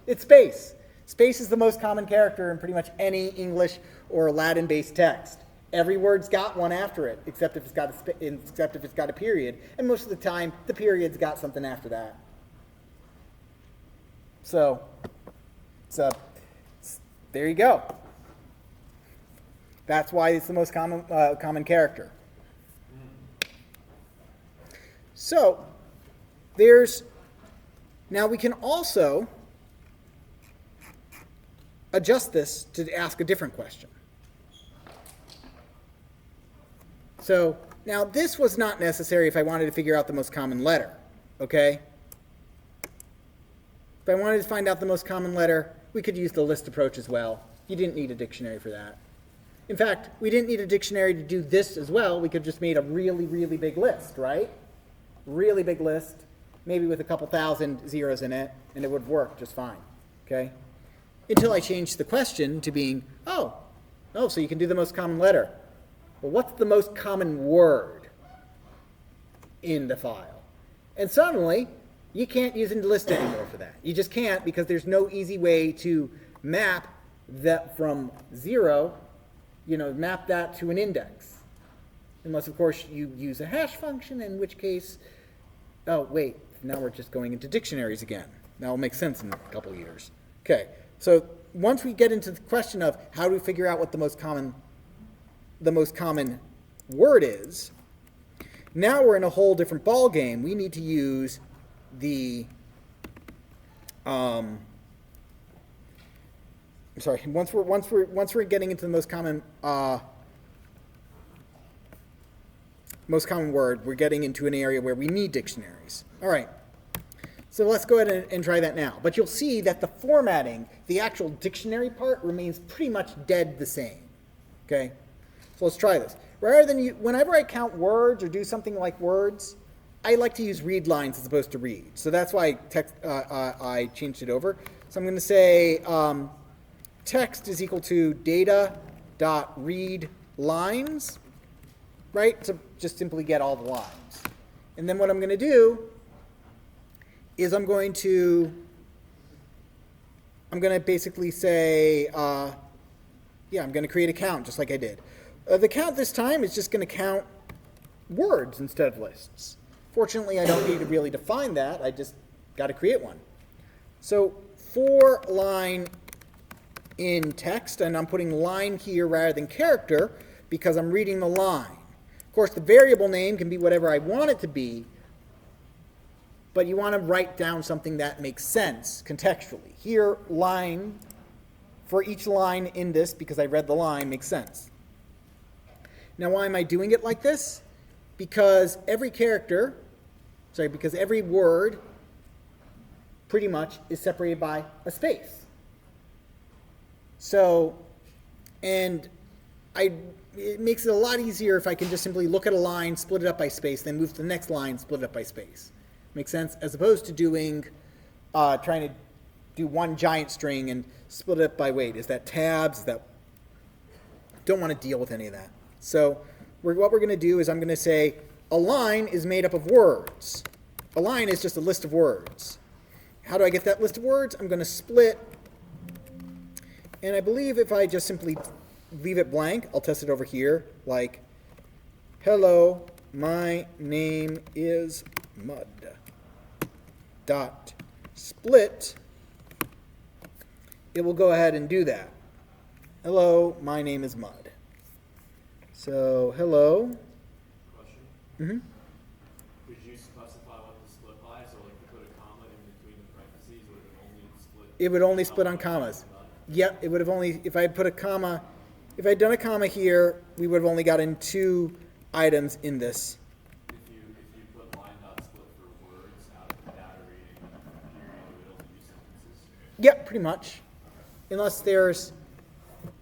S1: It's space. Space is the most common character in pretty much any English or Latin-based text. Every word's got one after it, except if it's got a period, and most of the time the period's got something after that. So there you go. That's why it's the most common character. So now we can also adjust this to ask a different question. So now this was not necessary if I wanted to figure out the most common letter, okay? If I wanted to find out the most common letter, we could use the list approach as well. You didn't need a dictionary for that. In fact, we didn't need a dictionary to do this as well. We could have just made a really, really big list, right? Really big list, maybe with a couple thousand zeros in it, and it would work just fine, okay? Until I changed the question to being, so you can do the most common letter. Well, what's the most common word in the file? And suddenly, you can't use a list anymore for that. You just can't, because there's no easy way to map that from 0, map that to an index. Unless, of course, you use a hash function, in which case, now we're just going into dictionaries again. That will make sense in a couple of years. Okay, so once we get into the question of how do we figure out what the most common word is, now we're in a whole different ball game. We need to use the once we're getting into the most common word, we're getting into an area where we need dictionaries. All right. So let's go ahead and try that now. But you'll see that the formatting, the actual dictionary part, remains pretty much dead the same. Okay? So let's try this. Whenever I count words or do something like words, I like to use read lines as opposed to read. So that's why I changed it over. So I'm going to say text is equal to data.read lines, right? So just simply get all the lines. And then what I'm going to do is I'm going to basically say, I'm going to create a count just like I did. The count this time is just going to count words instead of lists. Fortunately, I don't need to really define that. I just got to create one. So for line in text, and I'm putting line here rather than character because I'm reading the line. Of course, the variable name can be whatever I want it to be, but you want to write down something that makes sense contextually. Here, line, for each line in this, because I read the line, makes sense. Now, why am I doing it like this? Because every word pretty much is separated by a space. So, and it makes it a lot easier if I can just simply look at a line, split it up by space, then move to the next line, split it up by space. Make sense? As opposed to doing, trying to do one giant string and split it up by weight. Is that tabs? Is that, don't want to deal with any of that. So what we're going to do is I'm going to say a line is made up of words. A line is just a list of words. How do I get that list of words? I'm going to split, and I believe if I just simply leave it blank, I'll test it over here, like, hello, my name is Mud. Dot split, it will go ahead and do that. Hello, my name is Mud. So, hello.
S2: Question?
S1: Mm-hmm.
S2: Could you specify what to split by? So like you put a comma in between the parentheses, would it only split?
S1: It would only split on commas. Yep, it would have only, if I had put a comma, if I had done a comma here, we would have only gotten 2 items in this.
S2: If you put line dot split for words out of the data reading period, it would only be sentences.
S1: Yep, pretty much. Unless there's,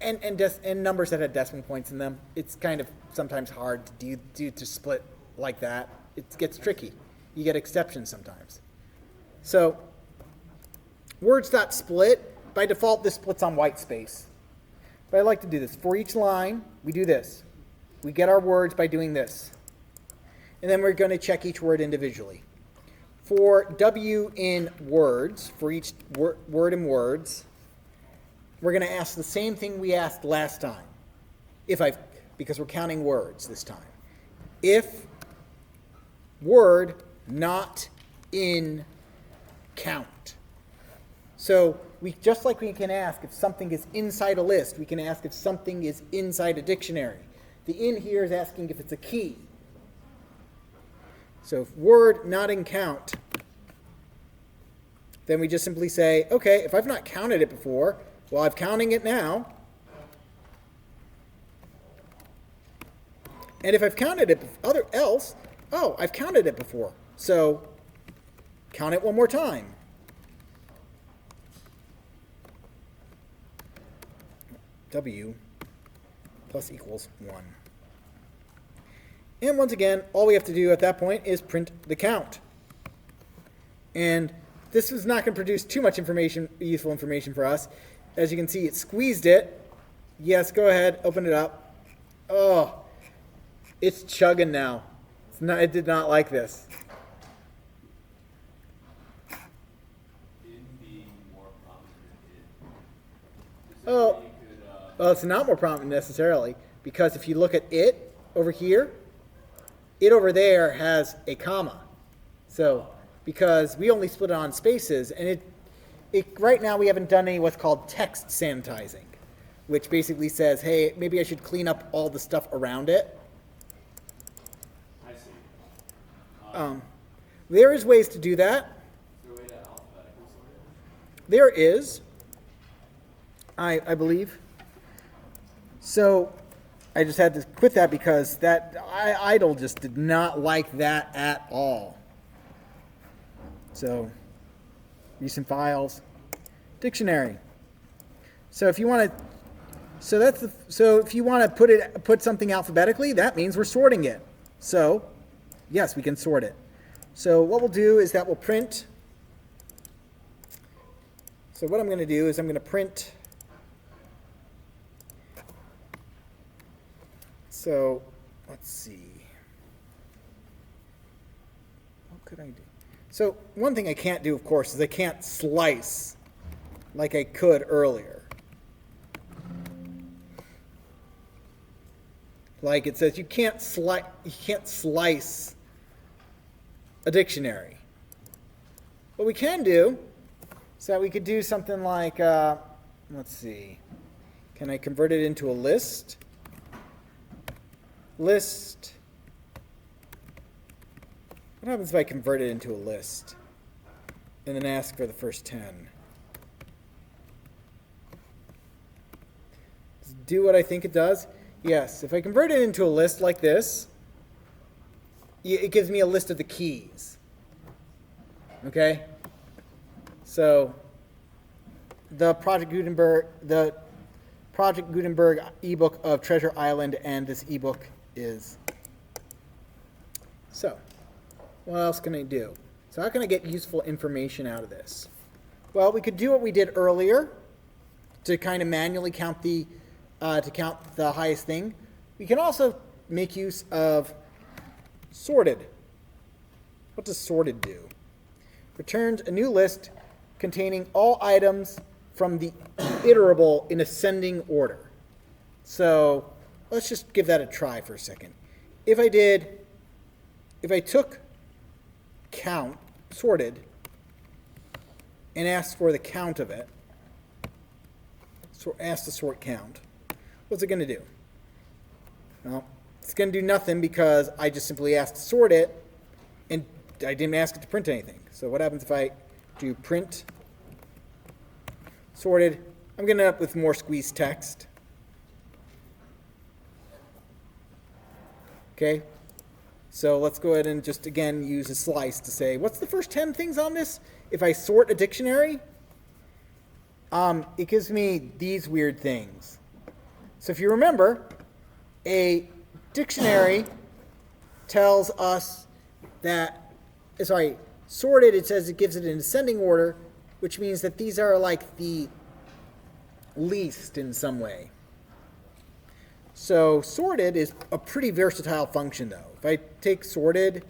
S1: and numbers that have decimal points in them, it's kind of sometimes hard to do to split like that. It gets tricky. You get exceptions sometimes. So, words.split, by default this splits on white space. But I like to do this. For each line, we do this. We get our words by doing this. And then we're going to check each word individually. For W in words, for each word in words, we're going to ask the same thing we asked last time. Because we're counting words this time. If word not in count. So just like we can ask if something is inside a list, we can ask if something is inside a dictionary. The in here is asking if it's a key. So if word not in count, then we just simply say, okay, if I've not counted it before, well, I'm counting it now. And if I've counted it else, oh, I've counted it before. So count it one more time. W plus equals 1. And once again, all we have to do at that point is print the count. And this is not going to produce too much information, useful information for us. As you can see, it squeezed it. Yes, go ahead, open it up. Oh, it's chugging now. It did not like this.
S2: In being more prominent in. Is there
S1: Oh,
S2: a way you could,
S1: well, it's not more prominent necessarily, because if you look at it over here, it over there has a comma. So, because we only split it on spaces, and right now we haven't done any what's called text sanitizing, which basically says, hey, maybe I should clean up all the stuff around it.
S2: I see.
S1: There is ways to do that.
S2: Is there a way to alphabetically sort it?
S1: There is, I believe. So I just had to quit that because that idle just did not like that at all. So recent files, dictionary. So if you want to, so if you want to put something alphabetically, that means we're sorting it. So yes, we can sort it. So what we'll do is that we'll print. So what I'm going to do is I'm going to print. So let's see. What could I do? So one thing I can't do, of course, is I can't slice like I could earlier. Like it says, you can't slice a dictionary. What we can do is that we could do something like, let's see, can I convert it into a list? List. What happens if I convert it into a list and then ask for the first 10? Does it do what I think it does? Yes. If I convert it into a list like this, it gives me a list of the keys. Okay? So the Project Gutenberg ebook of Treasure Island, and this ebook is. So, what else can I do? So how can I get useful information out of this? Well, we could do what we did earlier to kind of manually count the highest thing. We can also make use of sorted. What does sorted do? Returns a new list containing all items from the iterable in ascending order. So let's just give that a try for a second. If I took count, sorted, and asked for the count of it, so asked to sort count, what's it going to do? Well, it's going to do nothing because I just simply asked to sort it, and I didn't ask it to print anything. So what happens if I do print sorted? I'm going to end up with more squeezed text. Okay, so let's go ahead and just again use a slice to say, what's the first 10 things on this? If I sort a dictionary, it gives me these weird things. So if you remember, a dictionary tells us that, sorted, it says it gives it an ascending order, which means that these are like the least in some way. So sorted is a pretty versatile function, though. If I take sorted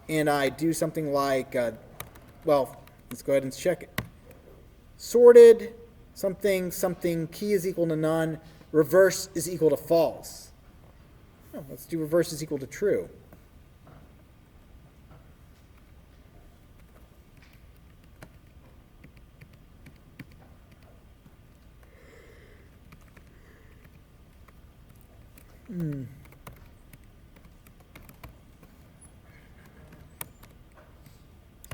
S1: and I do something like, let's go ahead and check it. Sorted, something, key is equal to none, reverse is equal to false. Oh, let's do reverse is equal to true.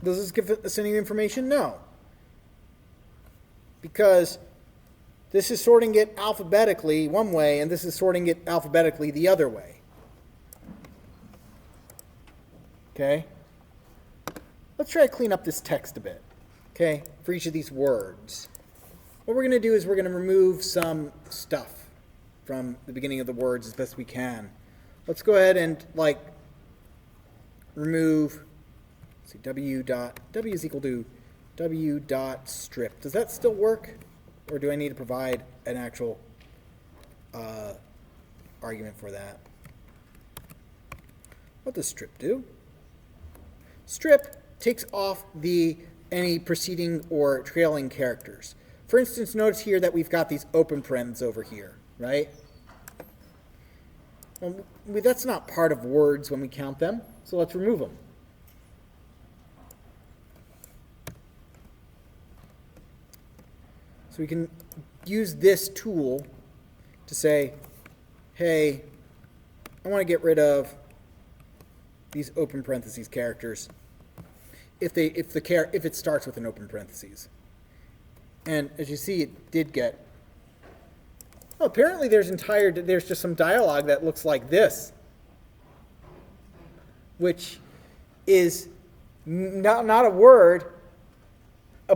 S1: Does this give us any information? No. Because this is sorting it alphabetically one way, and this is sorting it alphabetically the other way. Okay? Let's try to clean up this text a bit, okay, for each of these words. What we're going to do is we're going to remove some stuff from the beginning of the words as best we can. Let's go ahead and, remove, w is equal to w dot strip. Does that still work? Or do I need to provide an actual argument for that? What does strip do? Strip takes off any preceding or trailing characters. For instance, notice here that we've got these open parens over here, right? Well, that's not part of words when we count them, so let's remove them. So we can use this tool to say, hey, I want to get rid of these open parentheses characters if it starts with an open parentheses. And as you see, it did get. Oh, apparently there's just some dialogue that looks like this, which is not a word,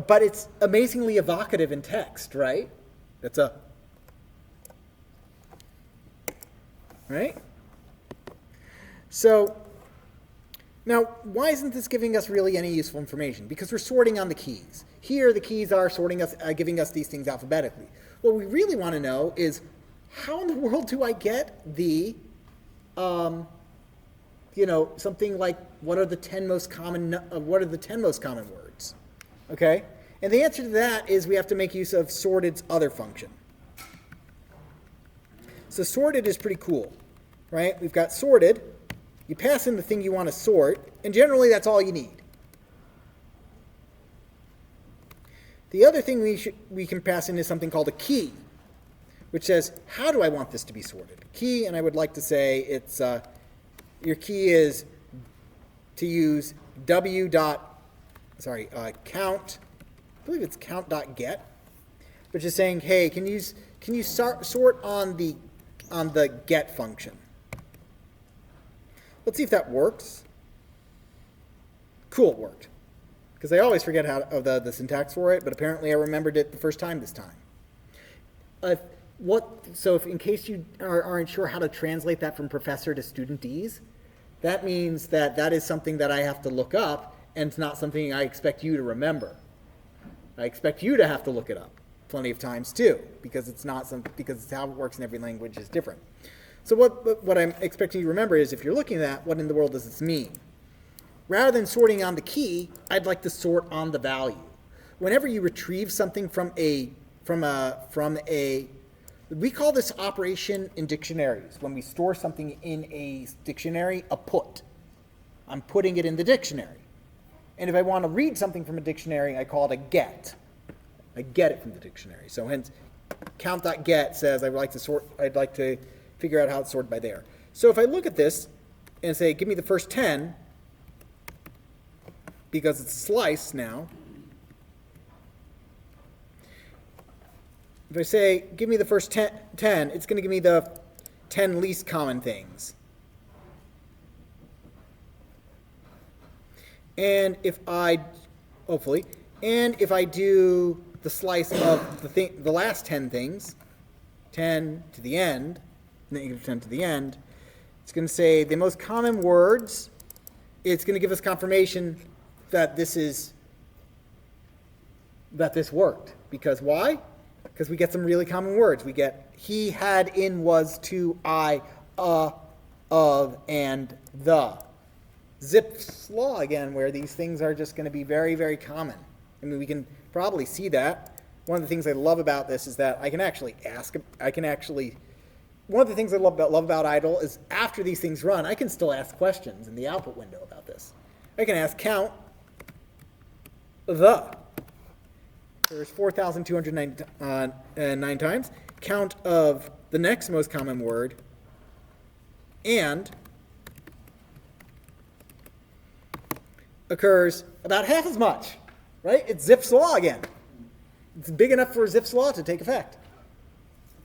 S1: but it's amazingly evocative in text, right? That's right? So, now, why isn't this giving us really any useful information? Because we're sorting on the keys. Here, the keys are giving us these things alphabetically. What we really want to know is, how in the world do I get the, something like, what are the 10 most common words? Okay? And the answer to that is we have to make use of sorted's other function. So sorted is pretty cool, right? We've got sorted. You pass in the thing you want to sort, and generally that's all you need. The other thing we can pass in is something called a key, which says, how do I want this to be sorted? Key, and I would like to say it's your key is to use count. I believe it's count.get, which is saying, hey, can you sort on the get function? Let's see if that works. Cool, it worked. because I always forget how the syntax for it, but apparently I remembered it the first time this time. So if in case you aren't sure how to translate that from professor to studentese, that means that that is something that I have to look up, and it's not something I expect you to remember. I expect you to have to look it up plenty of times too, because it's how it works in every language is different. So what I'm expecting you to remember is, if you're looking at that, what in the world does this mean? Rather than sorting on the key, I'd like to sort on the value. Whenever you retrieve something from a, we call this operation in dictionaries, when we store something in a dictionary, a put. I'm putting it in the dictionary. And if I want to read something from a dictionary, I call it a get. I get it from the dictionary. So hence, count.get says I'd like to figure out how it's sorted by there. So if I look at this and say, give me the first 10, because it's a slice now. If I say, give me the first 10, it's going to give me the 10 least common things. And if I, hopefully, and if I do the slice of the last 10 things, 10 to the end, negative 10 to the end, it's going to say the most common words. It's going to give us confirmation that this worked. Because why? Because we get some really common words. We get he, had, in, was, to, I, of, and the. Zipf's law again, where these things are just going to be very, very common. I mean, we can probably see that. One of the things I love about this is that one of the things I love about idle is after these things run, I can still ask questions in the output window about this. I can ask count the. There's 4,209 times. Count of the next most common word, and occurs about half as much, right? It's Zipf's law again. It's big enough for Zipf's law to take effect.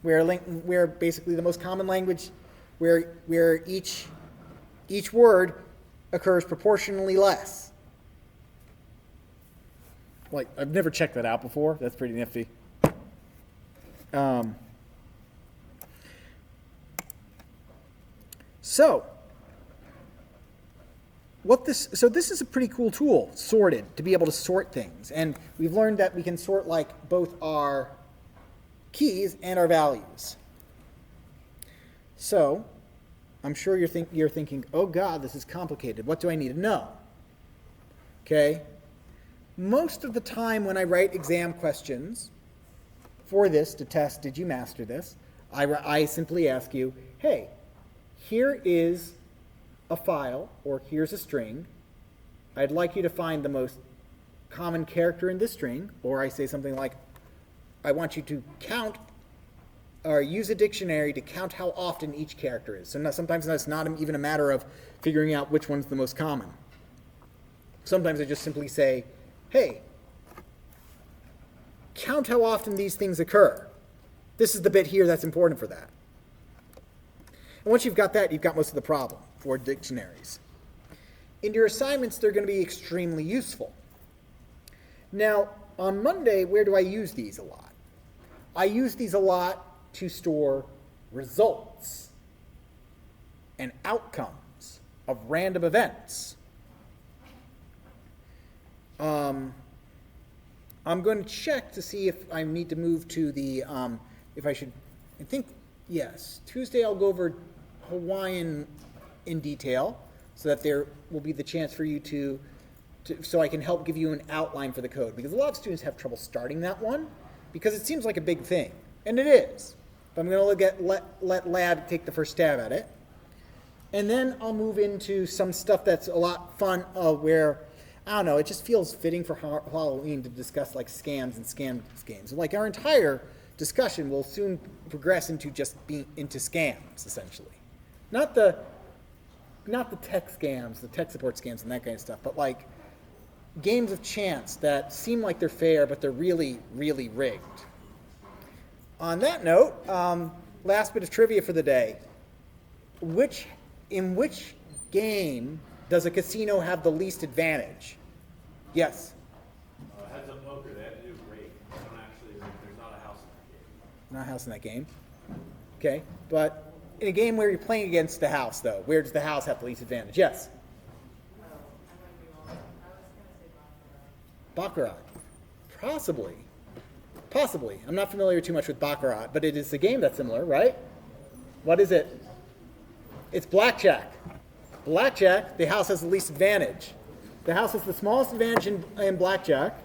S1: Where basically the most common language, where each word occurs proportionally less. Like, I've never checked that out before. That's pretty nifty. So this is a pretty cool tool, sorted, to be able to sort things. And we've learned that we can sort like both our keys and our values. So I'm sure you're thinking, oh God, this is complicated. What do I need to know? Okay. Most of the time when I write exam questions for this to test, did you master this? I simply ask you, hey, here is a file, or here's a string. I'd like you to find the most common character in this string, or I say something like, I want you to count or use a dictionary to count how often each character is. So sometimes that's not even a matter of figuring out which one's the most common. Sometimes I just simply say, hey, count how often these things occur. This is the bit here that's important for that. And once you've got that, you've got most of the problem for dictionaries. In your assignments, they're going to be extremely useful. Now, on Monday, where do I use these a lot? I use these a lot to store results and outcomes of random events. I'm going to check to see if I need to move to the, yes, Tuesday I'll go over Hawaiian in detail so that there will be the chance for you so I can help give you an outline for the code. Because a lot of students have trouble starting that one because it seems like a big thing. And it is. But I'm going to let Lab take the first stab at it. And then I'll move into some stuff that's a lot fun where, I don't know, it just feels fitting for Halloween to discuss like scams and scam games. Like our entire discussion will soon progress into just being into scams, essentially. Not the tech scams, the tech support scams and that kind of stuff, but like games of chance that seem like they're fair, but they're really, really rigged. On that note, last bit of trivia for the day. In which game does a casino have the least advantage? Yes. not a house in that game. Okay, but in a game where you're playing against the house, though, where does the house have the least advantage? Yes. Baccarat. Possibly. Possibly. I'm not familiar too much with Baccarat, but it is a game that's similar, right? What is it? It's blackjack. Blackjack, the house has the least advantage. The house has the smallest advantage in blackjack,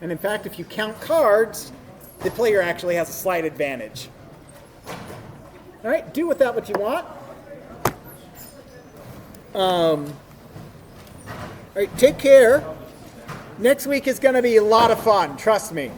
S1: and in fact, if you count cards, the player actually has a slight advantage. All right, do with that what you want. All right, take care. Next week is going to be a lot of fun, trust me.